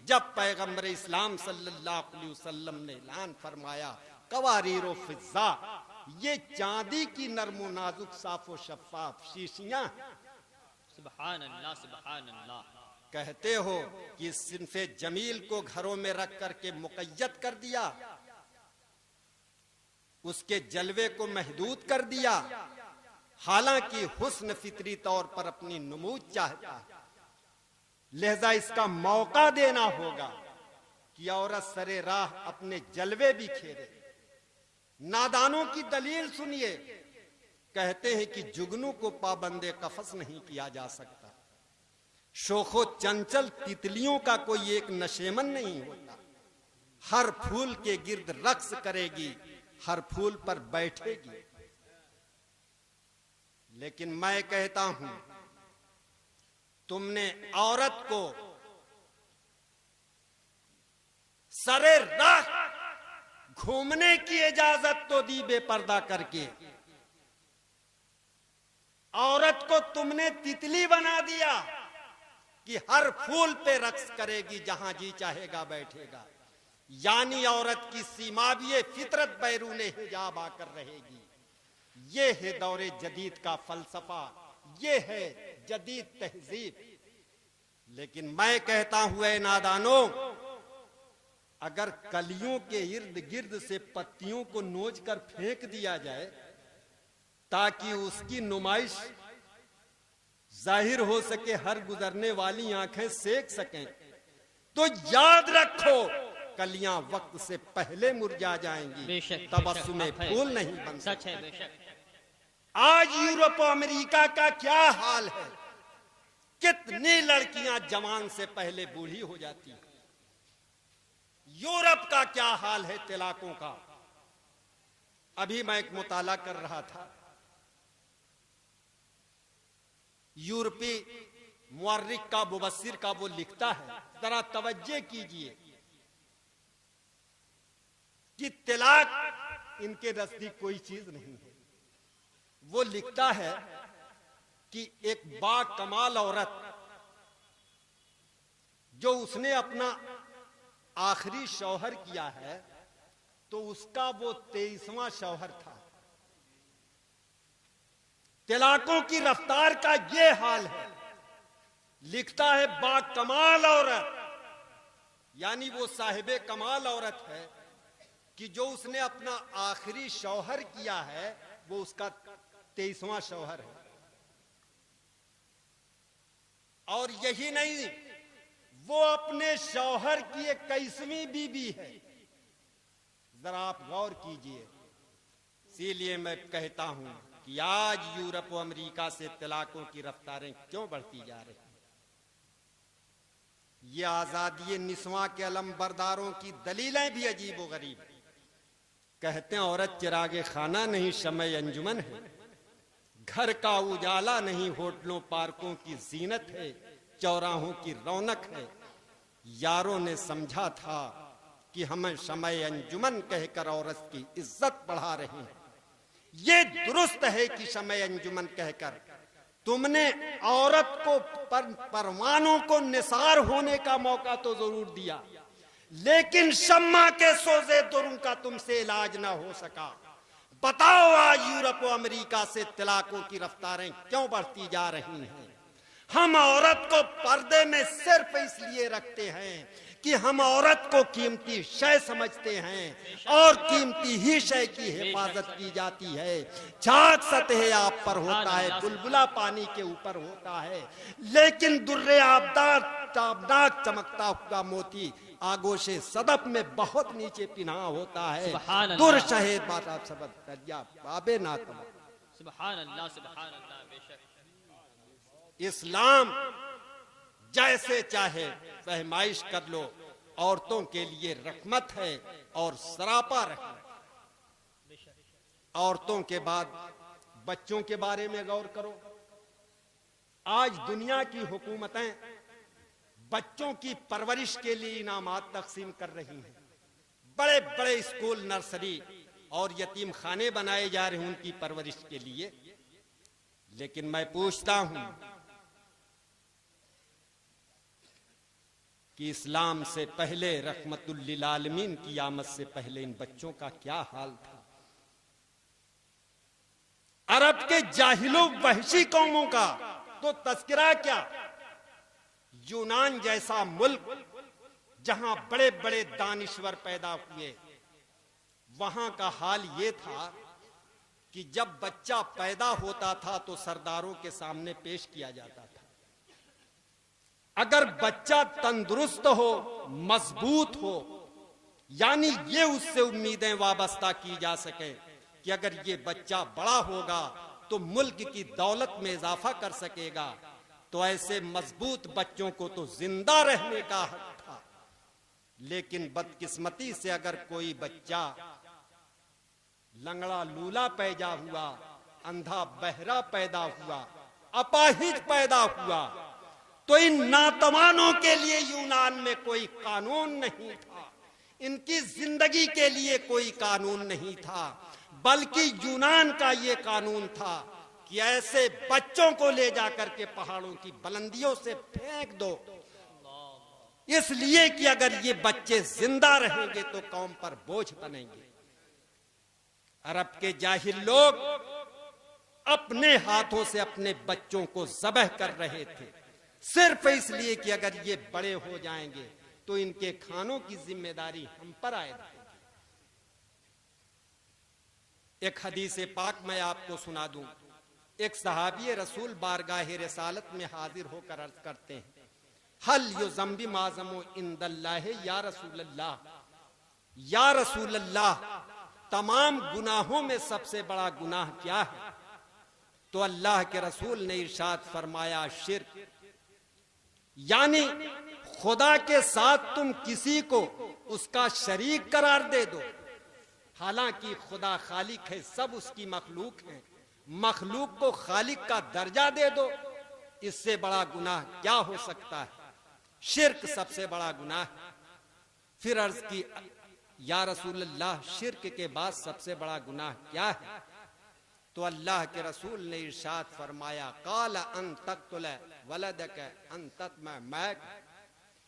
जब पैगंबर इस्लाम सल्लल्लाहु अलैहि वसल्लम ने ऐलान फरमाया कवारीरो फिज़्ज़ा, ये चांदी की नरमो नाजुक साफो शफाफ शीशियां। सुभान अल्लाह, सुभान अल्लाह। कहते हो कि सिनफे जमील को घरों में रख करके मुक़य्यद कर दिया, उसके जलवे को महदूद कर दिया, हालांकि हुस्न फितरी तौर पर अपनी नमूद चाहता है, लिहाजा इसका मौका देना होगा कि औरत सरे राह अपने जलवे भी खेरे। नादानों की दलील सुनिए, कहते हैं कि जुगनू को पाबंदे कफस नहीं किया जा सकता, शोखो चंचल तितलियों का कोई एक नशेमन नहीं होता, हर फूल के गिर्द रक्स करेगी, हर फूल पर बैठेगी। लेकिन मैं कहता हूं तुमने औरत को सरे राह घूमने की इजाजत तो दी बेपर्दा करके, औरत को तुमने तितली बना दिया कि हर फूल पे रक्स करेगी, जहां जी चाहेगा बैठेगा। यानी औरत की सीमाविये फितरत बैरूने हिजाब आकर रहेगी। ये है दौरे जदीद का फलसफा, ये है जदीद तहजीब। लेकिन मैं कहता हुआ नादानो, अगर कलियों के इर्द गिर्द से पत्तियों को नोच कर फेंक दिया जाए ताकि उसकी नुमाइश जाहिर हो सके, हर गुजरने वाली आंखें सेक सकें, तो याद रखो कलियां वक्त से पहले मुरझा जाएंगी, तबस्सुमे फूल नहीं बन सकते। आज यूरोप और अमेरिका का क्या हाल है, कितनी लड़कियां जवान से पहले बूढ़ी हो जाती हैं। यूरोप का क्या हाल है तलाकों का। अभी मैं एक मुताला कर रहा था, यूरोपी मुअर्रिख का मुबस्सिर का वो लिखता है, जरा तवज्जो कीजिए कि तलाक इनके नजदीक कोई चीज नहीं है। वो लिखता है कि एक बाकमाल औरत जो उसने अपना आखिरी शौहर किया है, तो उसका वो 23वां शौहर था। तलाकों की रफ्तार का ये हाल है। लिखता है बाकमाल औरत, यानी वो साहिबे कमाल औरत है कि जो उसने अपना आखिरी शौहर किया है वो उसका 23वां शौहर है। और यही नहीं, वो अपने शौहर की 21वीं बीबी है। जरा आप गौर कीजिए। इसीलिए मैं कहता हूं कि आज यूरोप और अमेरिका से तलाकों की रफ्तारें क्यों बढ़ती जा रही हैं। ये आजादी निस्वां के अलम बरदारों की दलीलें भी अजीब व गरीब। कहते हैं औरत चिरागे खाना नहीं शमए अंजुमन है, घर का उजाला नहीं होटलों पार्कों की जीनत है, चौराहों की रौनक है। यारों ने समझा था कि हमें शमए अंजुमन कहकर औरत की इज्जत बढ़ा रहे हैं। ये दुरुस्त है कि शमए अंजुमन कहकर तुमने औरत को परवानों को निसार होने का मौका तो जरूर दिया, लेकिन शम्मा के सोजे दुरुं का तुमसे इलाज ना हो सका। बताओ आज यूरोप और अमेरिका से तलाकों की रफ्तारें क्यों बढ़ती जा रही हैं। हम औरत को पर्दे में सिर्फ इसलिए रखते हैं कि हम औरत को कीमती शय समझते हैं और कीमती ही शय की हिफाजत की जाती है। चाक सतह आप पर होता है, बुलबुला पानी के ऊपर होता है, लेकिन दुर्रे आबदार चमकता हुआ मोती आगोशे सदफ में बहुत नीचे पिना होता है। दुर शहे बाबा सबद दरिया बाबे ना तब। सुभान अल्लाह सुभान अल्लाह। बेशक इस्लाम जैसे चाहे फहमाइश कर लो, औरतों के लिए रहमत है और सरापा रहमत। औरतों के बाद बच्चों के बारे में गौर करो। आज दुनिया की हुकूमतें बच्चों की परवरिश के लिए इनामात तकसीम कर रही हैं। बड़े बड़े स्कूल, नर्सरी और यतीम खाने बनाए जा रहे हैं उनकी परवरिश के लिए। लेकिन मैं पूछता हूं कि इस्लाम से पहले, रहमतुल लिल आलमीन की आमद से पहले इन बच्चों का क्या हाल था? अरब के जाहिलों वहशी कौमों का तो तस्करा क्या। यूनान जैसा मुल्क जहां बड़े बड़े दानिश्वर पैदा हुए, वहां का हाल यह था कि जब बच्चा पैदा होता था तो सरदारों के सामने पेश किया जाता था। अगर बच्चा तंदुरुस्त हो, मजबूत हो, यानी ये उससे उम्मीदें वाबस्ता की जा सके कि अगर ये बच्चा बड़ा होगा तो मुल्क की दौलत में इजाफा कर सकेगा, तो ऐसे मजबूत बच्चों को तो जिंदा रहने का हक था। लेकिन बदकिस्मती से अगर कोई बच्चा लंगड़ा लूला पैदा हुआ, अंधा बहरा पैदा हुआ, अपाहिज पैदा हुआ, तो इन नातवानों के लिए यूनान में कोई कानून नहीं था, इनकी जिंदगी के लिए कोई कानून नहीं था, बल्कि यूनान का ये कानून था कि ऐसे बच्चों को ले जाकर के पहाड़ों की बुलंदियों से फेंक दो, इसलिए कि अगर ये बच्चे जिंदा रहेंगे तो कौम पर बोझ बनेंगे। अरब के जाहिल लोग अपने हाथों से अपने बच्चों को ज़बह कर रहे थे, सिर्फ इसलिए कि अगर ये बड़े हो जाएंगे तो इनके खानों की जिम्मेदारी हम पर आएगी। एक हदीस पाक मैं आपको सुना दूं। एक सहाबी रसूल बारगाह रिसालत में हाजिर होकर अर्ज करते हैं, हल यो जम्बी माजमो इंदल्लाह या रसूल अल्लाह, या रसूल अल्लाह, तमाम गुनाहों में सबसे बड़ा गुनाह क्या है? तो अल्लाह के रसूल ने इरशाद फरमाया, शिर्क, यानी खुदा के साथ तुम किसी को उसका शरीक करार दे दो। हालांकि खुदा खालिक है, सब उसकी मखलूक है, मखलूक को खालिक का दर्जा दे दो, इससे बड़ा गुनाह क्या हो सकता है? शिर्क सबसे बड़ा गुनाह है। फिर अर्ज की, या रसूल अल्लाह, शिर्क के बाद सबसे बड़ा गुनाह क्या है? तो अल्लाह के रसूल ने इरशाद फरमाया, काला अन तक़्तुल वलदक अन तत्मा मैक,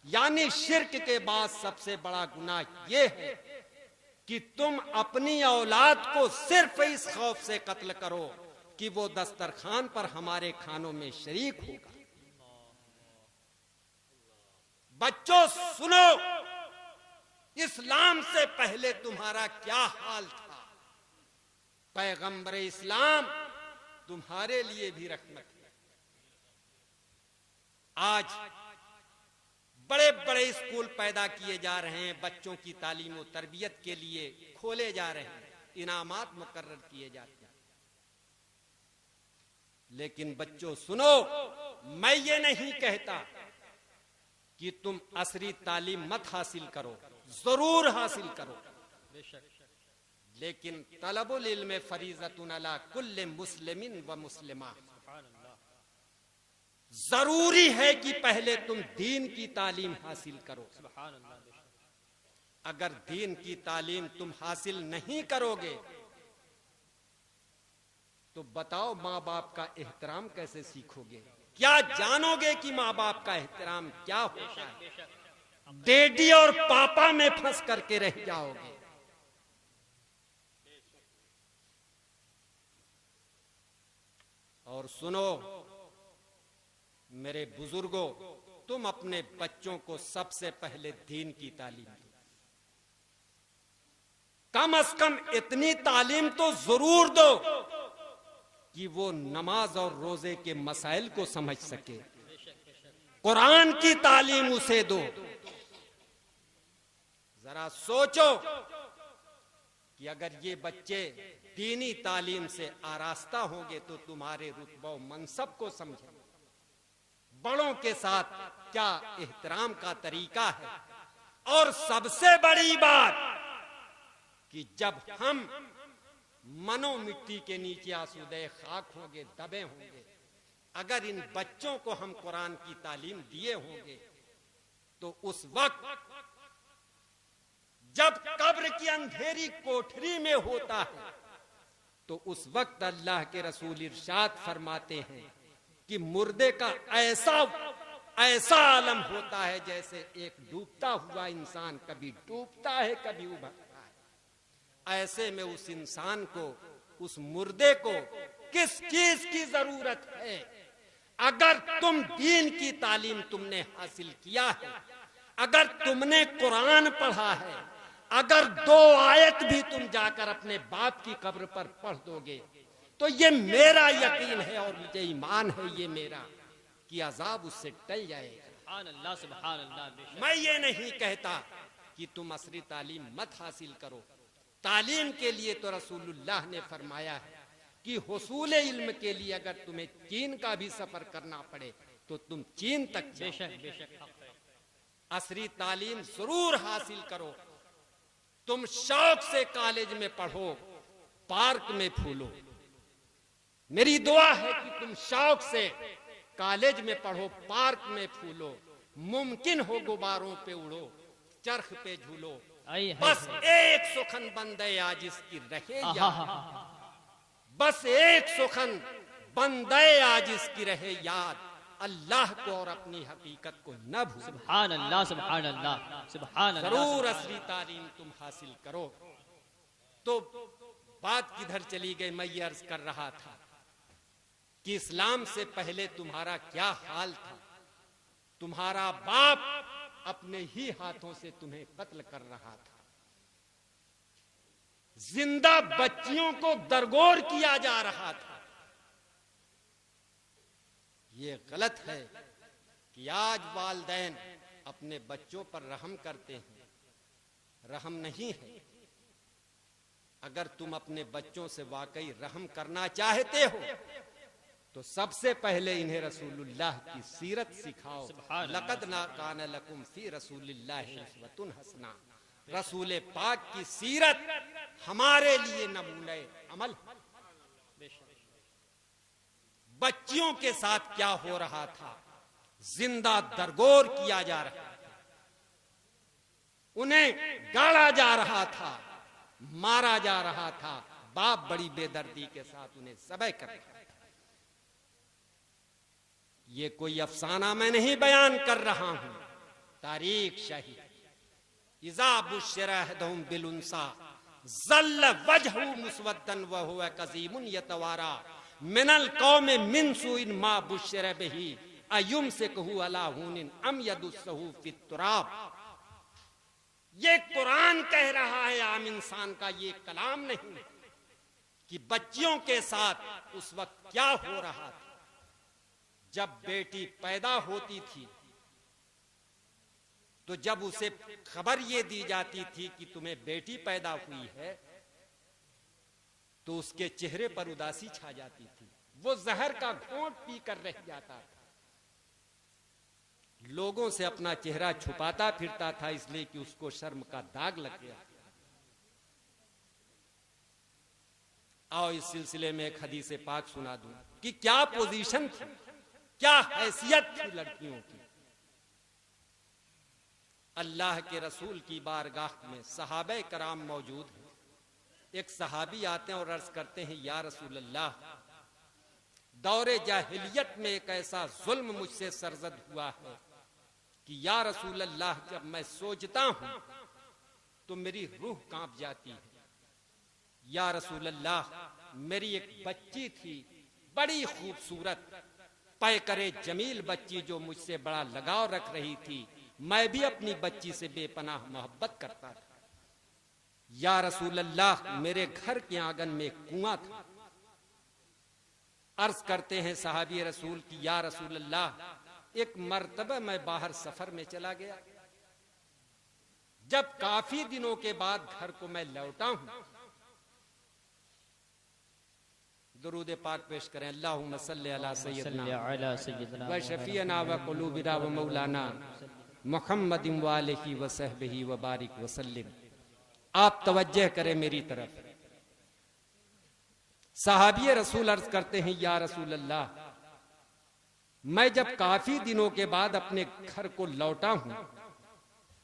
यानी शिर्क के बाद सबसे बड़ा गुनाह यह है कि तुम अपनी औलाद को सिर्फ इस खौफ से कत्ल करो कि वो दस्तरखान पर हमारे खानों में शरीक होगा। बच्चों सुनो, इस्लाम से पहले तुम्हारा क्या हाल था? पैगंबर इस्लाम तुम्हारे लिए भी रहमत है। आज बड़े बड़े स्कूल पैदा किए जा रहे हैं, बच्चों की तालीम और तरबियत के लिए खोले जा रहे हैं, इनामात मुकर्रर किए जाते हैं। लेकिन बच्चों सुनो, मैं ये नहीं कहता कि तुम असरी तालीम मत हासिल करो, जरूर हासिल करो, लेकिन तलबुल इल्म फरीज़तुन अला कुल्ले मुस्लिमिन व मुस्लिमा, जरूरी है कि पहले तुम दीन की तालीम हासिल करो। अगर दीन की तालीम तुम हासिल नहीं करोगे तो बताओ माँ बाप का एहतराम कैसे सीखोगे? क्या जानोगे कि माँ बाप का एहतराम क्या होता है? डैडी और पापा में फंस करके रह जाओगे। और सुनो मेरे बुजुर्गों, तुम अपने बच्चों को सबसे पहले दीन की तालीम दो। कम से कम इतनी तालीम तो जरूर दो कि वो नमाज और रोजे के मसाइल को समझ सके। कुरान की तालीम उसे दो। जरा सोचो कि अगर ये बच्चे दीनी तालीम से आरास्ता होंगे तो तुम्हारे रुतबा मनसब को समझेंगे, बड़ों के साथ क्या एहतराम का तरीका है। और सबसे बड़ी बात कि जब हम मनो मिट्टी के नीचे आसूदे खाक होंगे, दबे होंगे, अगर इन बच्चों को हम कुरान की तालीम दिए होंगे तो उस वक्त जब कब्र की अंधेरी कोठरी में होता है तो उस वक्त अल्लाह के रसूल इरशाद फरमाते हैं कि मुर्दे का ऐसा आलम होता है जैसे एक डूबता हुआ इंसान कभी डूबता है कभी उभरता है। ऐसे में उस इंसान को, उस मुर्दे को किस चीज की जरूरत है? अगर तुम दीन की तालीम तुमने हासिल किया है, अगर तुमने कुरान पढ़ा है, अगर 2 आयत भी तुम जाकर अपने बाप की कब्र पर पढ़ दोगे तो ये मेरा यकीन है और मुझे ईमान है ये मेरा कि अजाब उससे टल जाएगा। सुभान अल्लाह, सुभान अल्लाह। बेशक मैं ये नहीं कहता कि तुम असरी तालीम मत हासिल करो। तालीम के लिए तो रसूलुल्लाह ने फरमाया है कि हुसूल इल्म के लिए अगर तुम्हें चीन का भी सफर करना पड़े तो तुम चीन तक जाओ। बेशक बेशक हक है। असरी तालीम जरूर हासिल करो। तुम शौक से कॉलेज में पढ़ो, पार्क में फूलो। मेरी दुआ है कि तुम शौक से कॉलेज में पढ़ो, पार्क में फूलो, मुमकिन हो गुब्बारों पे उड़ो, चरख पे झूलो, बस एक सुखन बंदे आजिज की रहे याद, बस एक सुखन बंदे आजिज की रहे याद, अल्लाह को और अपनी हकीकत को न भूलो। सुभान अल्लाह, सुभान अल्लाह, सुभान अल्लाह। जरूर असली तालीम तुम हासिल करो। तो बात किधर चली गई? मैं ये अर्ज कर रहा था कि इस्लाम से पहले तुम्हारा क्या हाल था। तुम्हारा बाप अपने ही हाथों से तुम्हें कत्ल कर रहा था, जिंदा बच्चियों को दरगोर किया जा रहा था। ये गलत है कि आज वालिदैन अपने बच्चों पर रहम करते हैं। रहम नहीं है। अगर तुम अपने बच्चों से वाकई रहम करना चाहते हो तो सबसे पहले इन्हें रसूलुल्लाह की सीरत सिखाओ। लक़द कान लकुम फी रसूलिल्लाहि उस्वतुन हसना। रसूल पाक की सीरत हमारे लिए नमूने अमल। बच्चियों के साथ क्या हो रहा था? जिंदा दरगोर किया जा रहा था, उन्हें गाड़ा जा रहा था, मारा जा रहा था। बाप बड़ी बेदर्दी के साथ उन्हें ज़बह कर रहा था। ये कोई अफसाना मैं नहीं बयान कर रहा हूं, तारीख शाही। इज़ा बुश्शिरा अहदुहुम बिलुन्सा ज़ल्ल वजहु मुस्वद्दन व हुवा कज़ीमुन यतवारा मिनल कौमे मिन सुइन मा बुश्शिरा बिही अयुमसिकुहु अला हुनिन अम यदुस्सहु फित तुराब। ये कुरान कह रहा है, आम इंसान का ये कलाम नहीं, कि बच्चियों के साथ उस वक्त क्या हो रहा था। जब बेटी पैदा होती थी तो जब उसे खबर ये दी जाती थी कि तुम्हें बेटी पैदा हुई है तो उसके चेहरे पर उदासी छा जाती थी। वो जहर का घोंट पीकर रह जाता था। लोगों से अपना चेहरा छुपाता फिरता था इसलिए कि उसको शर्म का दाग लग गया। आओ इस सिलसिले में एक हदीस पाक सुना दूं कि क्या पोजीशन थी, क्या हैसियत थी लड़कियों की। अल्लाह के रसूल की बारगाह में सहाबे कराम मौजूद हैं। एक सहाबी आते हैं और अर्ज करते हैं, या रसूल अल्लाह, दौरे जाहिलियत में एक ऐसा जुल्म मुझसे सरजद हुआ है कि या रसूल अल्लाह, जब मैं सोचता हूं तो मेरी रूह कांप जाती है। या रसूल अल्लाह, मेरी एक बच्ची थी बड़ी खूबसूरत, पैकरे जमील बच्ची, जो मुझसे बड़ा लगाव रख रही थी। मैं भी अपनी बच्ची से बेपनाह मोहब्बत करता था। या रसूल अल्लाह, मेरे घर के आंगन में कुआं था। अर्ज करते हैं सहाबी रसूल की, या रसूल अल्लाह, एक मर्तबा मैं बाहर सफर में चला गया। जब काफी दिनों के बाद घर को मैं लौटा हूं दुरूद पाक पेश करें। अल्लाहुम्मा सल्ली अला सय्यदना अला सय्यदना व शफीना व क़ुलूबिना व मौलाना मुहम्मदिन व आलिहि व सहबिही व बारिक व सल्लिम। आप तवज्जह करें मेरी तरफ। सहाबी रसूल अर्ज करते हैं, या रसूल अल्लाह, मैं जब काफी दिनों के बाद अपने घर को लौटा हूं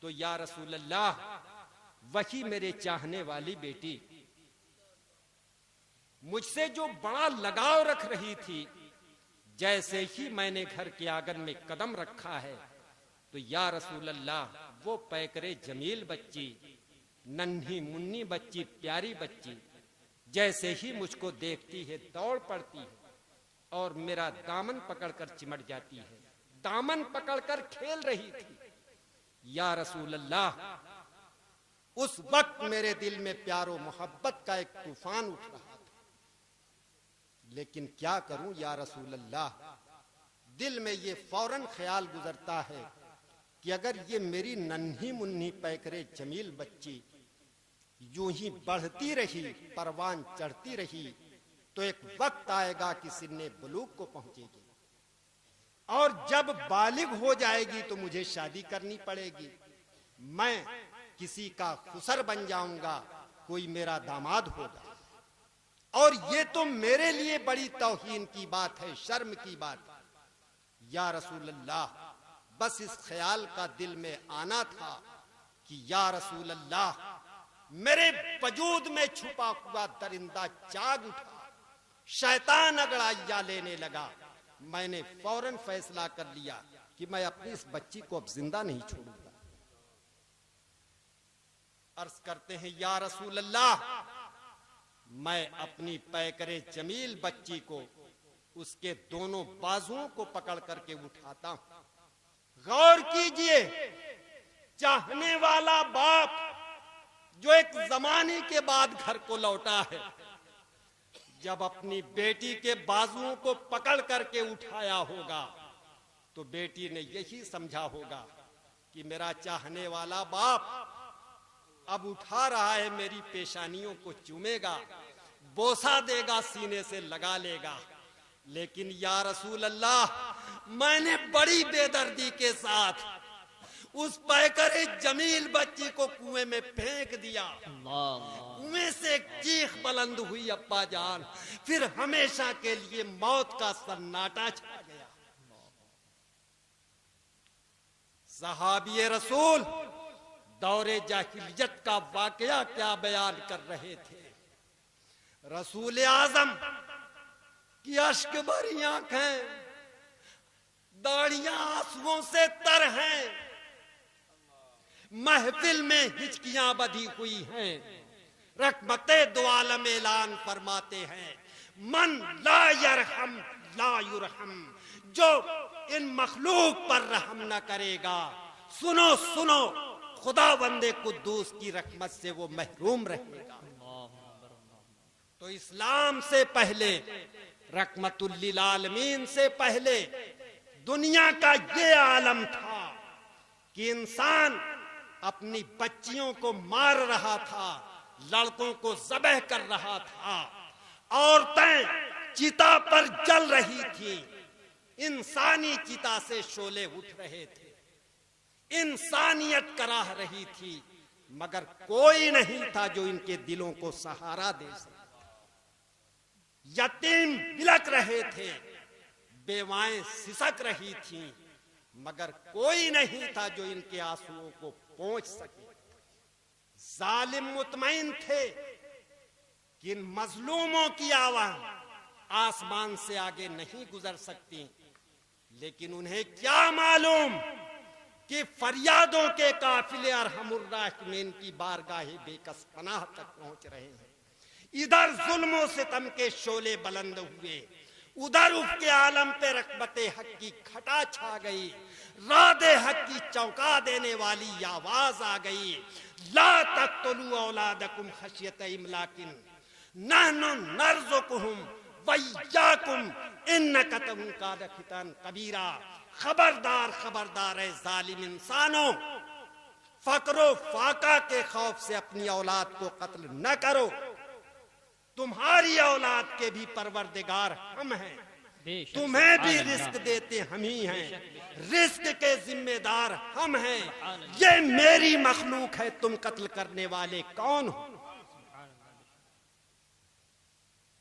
तो या रसूल अल्लाह, वही मेरे चाहने वाली बेटी मुझसे जो बड़ा लगाव रख रही थी, जैसे ही मैंने घर के आंगन में कदम रखा है तो या रसूल अल्लाह, वो पैकरे जमील बच्ची, नन्ही मुन्नी बच्ची, प्यारी बच्ची, जैसे ही मुझको देखती है दौड़ पड़ती है और मेरा दामन पकड़कर चिमट जाती है। दामन पकड़कर खेल रही थी। या रसूल अल्लाह, उस वक्त मेरे दिल में प्यारो मोहब्बत का एक तूफान उठ रहा था, लेकिन क्या करूं या रसूल अल्लाह, दिल में ये फौरन ख्याल गुजरता है कि अगर ये मेरी नन्ही मुन्नी पैकरे जमील बच्ची यूं ही बढ़ती रही, परवान चढ़ती रही, तो एक वक्त आएगा कि सिन्ने बुलूग को पहुंचेगी और जब बालिग हो जाएगी तो मुझे शादी करनी पड़ेगी। मैं किसी का खुसर बन जाऊंगा, कोई मेरा दामाद होगा, और ये तो मेरे लिए बड़ी तौहीन की बात है, शर्म की बात। या रसूल अल्लाह, बस इस ख्याल का दिल में आना था कि या रसूल अल्लाह, मेरे वजूद में छुपा हुआ दरिंदा जाग उठा, शैतान अगड़ाइया लेने लगा। मैंने फौरन फैसला कर लिया कि मैं अपनी इस बच्ची को अब जिंदा नहीं छोड़ूंगा। अर्ज करते हैं, या रसूल अल्लाह, मैं अपनी पैकरे जमील बच्ची को उसके दोनों बाजुओं को पकड़ करके उठाता हूं। गौर कीजिए, चाहने वाला बाप जो एक जमाने के बाद घर को लौटा है, जब अपनी बेटी के बाजुओं को पकड़ करके उठाया होगा तो बेटी ने यही समझा होगा कि मेरा चाहने वाला बाप अब उठा रहा है, मेरी पेशानियों को चूमेगा, बोसा देगा, सीने से लगा लेगा। लेकिन या रसूल अल्लाह, मैंने बड़ी बेदर्दी के साथ उस पैकरे जमील बच्ची को कुएं में फेंक दिया। कुएं से एक चीख बुलंद हुई, अब्बा जान, फिर हमेशा के लिए मौत का सन्नाटा छा गया। सहाबी रसूल दौरे जाहिलियत का वाकया क्या बयान कर रहे थे। रसूल आजम की अश्क भरी आंखें, दाढ़ियां आंसुओं से तर हैं, महफिल में हिचकियां बधी हुई हैं। रहमते दो आलम ऐलान फरमाते हैं, मन ला यरहम ला युरहम, जो इन मखलूक पर रहम न करेगा, सुनो सुनो, खुदा बंदे कुद्दूस की रहमत से वो महरूम रहेगा। तो इस्लाम से पहले, रहमतुल लिल आलमीन से पहले दुनिया का ये आलम था कि इंसान अपनी बच्चियों को मार रहा था, लड़कों को ज़बह कर रहा था, औरतें चिता पर जल रही थी, इंसानी चिता से शोले उठ रहे थे, इंसानियत कराह रही थी, मगर कोई नहीं था जो इनके दिलों को सहारा दे सके। यतीम बिलक रहे थे, बेवाएं सिसक रही थीं, मगर कोई नहीं था जो इनके आंसुओं को पहुंच सके। जालिम मुतमईन थे कि इन मजलूमों की आवाज आसमान से आगे नहीं गुजर सकती, लेकिन उन्हें क्या मालूम कि फरियादों के काफिले अरहमुर राहिमीन की बारगाहे बेकस पनाह तक पहुंच रहे हैं। इधर जुल्मों सितम के शोले बुलंद हुए, उधर उसके आलम पे रकबते हक की घटा छा गई, रादे हक की चौंका देने वाली आवाज आ गई, ला तक़्तुलू औलादकुम खशियत इमलाकिन नहनु नर्ज़ुकुहुम वय्याकुम इन्न कतहुम कान खितान कबीरा। खबरदार खबरदार है जालिम इंसानों, फकरो फाका के खौफ से अपनी औलाद को कत्ल न करो। तुम्हारी औलाद के भी परवरदिगार हम हैं, बेशक, तुम्हें भी सुभान रिस्क अल्लाह। देते हम ही हैं, रिस्क के जिम्मेदार हम हैं। ये मेरी मखलूक है, तुम कत्ल करने वाले कौन हो?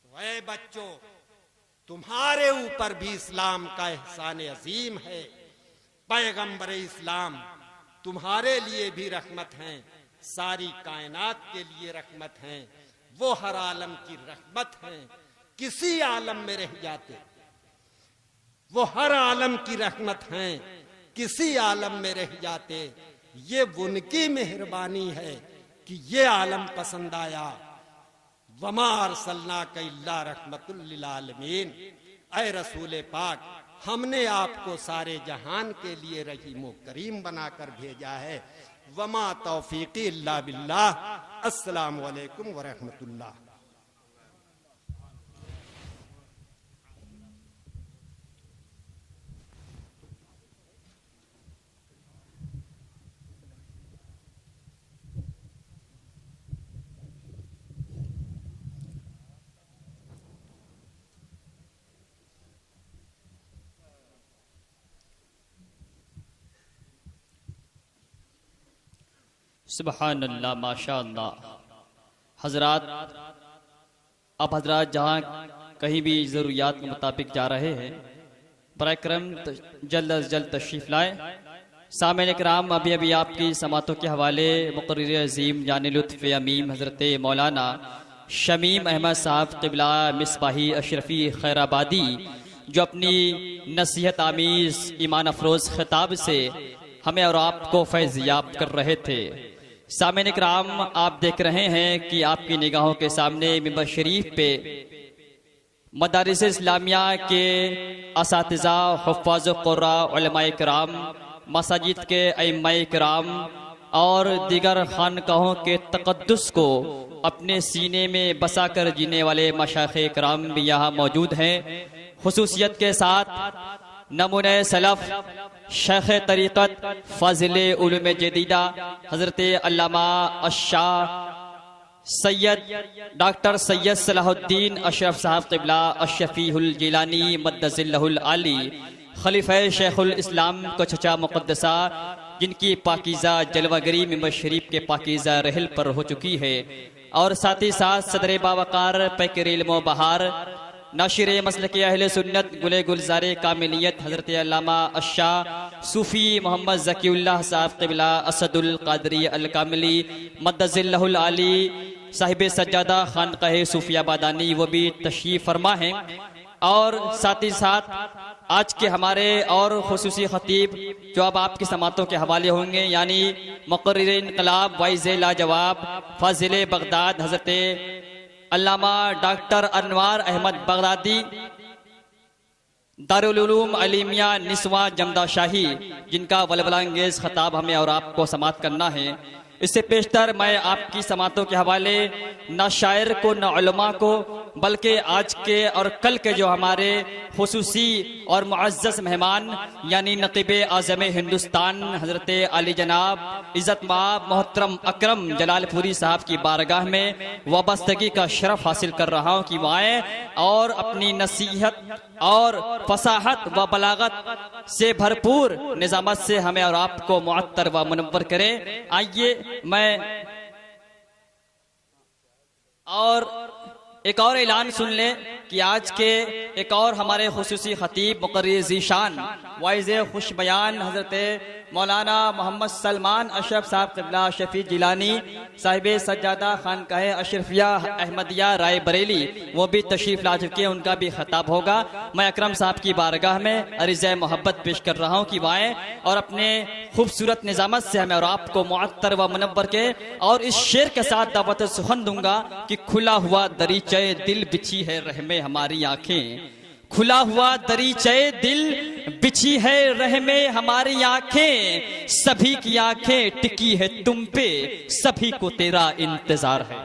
वह बच्चों, तुम्हारे ऊपर भी इस्लाम का एहसान अजीम है। पैगंबर इस्लाम तुम्हारे लिए भी रहमत हैं, सारी कायनात के लिए रहमत हैं। वो हर आलम की रहमत हैं, किसी आलम में रह जाते। वो हर आलम की रहमत हैं, किसी आलम में रह जाते। ये उनकी मेहरबानी है कि ये आलम पसंद आया। वमा अरसलनाका इल्ला रहमतुल लिल आलमीन। ऐ रसूल पाक, हमने आपको सारे जहान के लिए रहीम व करीम बनाकर भेजा है। वमा तौफीकी इल्ला बिल्लाह। अस्सलामु अलैकुम व रहमतुल्लाह। सुभान अल्लाह, माशा अल्लाह। हजरात, अब हजरात जहाँ कहीं भी ज़रूरियात के मुताबिक जा रहे हैं, बरकरम जल्द अज जल्द तशरीफ़ लाए। सामईन किराम, अभी अभी आपकी समातों के हवाले मुक़र्रिर अज़ीम जाने लुत्फ़ अमीम हज़रत मौलाना शमीम अहमद साहब क़िबला मिसबाही अशरफ़ी खैराबादी, जो अपनी नसीहत आमीज़ ईमान अफरोज़ खिताब से हमें और आपको फैज़ याब कर रहे थे। सामईन किराम, आप देख रहे हैं कि आपकी निगाहों के सामने मिंबर शरीफ पे मदारिस इस्लामिया के असातिज़ा, हुफ़्फ़ाज़ क़ुर्रा, उलमाए किराम, मसाजिद के अइम्माए किराम और दीगर खानकाहों के तक़द्दुस को अपने सीने में बसा कर जीने वाले मशाइख़ किराम भी यहाँ मौजूद हैं। खुसूसियत के साथ नमूने सलफ़, शेख तरीक़त, फ़ाज़िले उलूम जदीदा हज़रत अल्लामा अश-शाह सैयद डॉक्टर सैयद सलाहुद्दीन अशरफ साहब क़िबला अश-शफ़ीहुल जिलानी मद्दज़िल्लहुल आली, खलीफ़ा शेखुल इस्लाम को चचा मुक़द्दसा, जिनकी पाकीज़ा जलवागरी मिंबर शरीफ के पाकीज़ा रहल पर हो चुकी है, और साथ ही साथ सदर बावकार पैकर इल्म बहार, नाशिर मसलक अहले सुन्नत, गुले गुलज़ारे कामिलियत हज़रत अल्लामा अश-शाह सूफ़ी मोहम्मद ज़कीउल्लाह साहब क़िबला असदुल क़ादरी अल कामिली मद्दज़िल्लहुल आली, साहिब सज्जादा खानक़ाह सूफ़िया बादानी, वो भी तशरीफ़ फरमा हैं। और साथ ही साथ आज के हमारे और खुसूसी खतीब जो अब आपकी समातों के हवाले होंगे, यानी मुक़र्रिर इनक़लाब वाइज़े लाजवाब फ़ाज़िले बगदाद हज़रत अल्लामा डॉक्टर अनवार अहमद बगदादी, दारुल उलूम अलीमिया निस्वा जमदा शाही, जिनका वलवला अंगेज खिताब हमें और आपको समात करना है। इससे पेशतर मैं आपकी समातों के हवाले न शायर को न उलमा को, बल्कि आज के और कल के जो हमारे खुसूसी और मुअज़्ज़ज़ मेहमान यानी नक़ीब आज़म हिंदुस्तान हज़रत आली जनाब इज़्ज़त माब मोहतरम अकरम जलालपुरी साहब की बारगाह में वाबस्तगी का शरफ हासिल कर रहा हूँ कि वह आए और अपनी नसीहत और फसाहत व बलागत से भरपूर निज़ामत से हमें और आपको मुअत्तर व मुनव्वर करें। आइए मैं और एक और ऐलान सुन लें कि आज के एक और हमारे खुसूसी खतीब मुक़र्रिर ज़ीशान वाइज़े खुश बयान हज़रत मौलाना मोहम्मद सलमान अशरफ साहब क़िबला शफ़ी जिलानी साहिब सज्जादा खानकाह अशरफिया अहमदिया राय बरेली, वो भी तशरीफ़ ला चुके हैं, उनका भी खिताब होगा। मैं अकरम साहब की बारगाह में अरिज़े मोहब्बत पेश कर रहा हूँ कि वह आएँ और अपने खूबसूरत निज़ामत से हमें और आपको मुअत्तर व मुनव्वर के। और इस शेर के साथ दावत सुखन दूंगा कि खुला हुआ दरीचे दिल बिछी है रहमे हमारी आंखें, खुला हुआ दरीचे दिल बिछी है रहमे हमारी आंखें, सभी की आंखें टिकी है तुम पे, सभी को तेरा इंतजार है।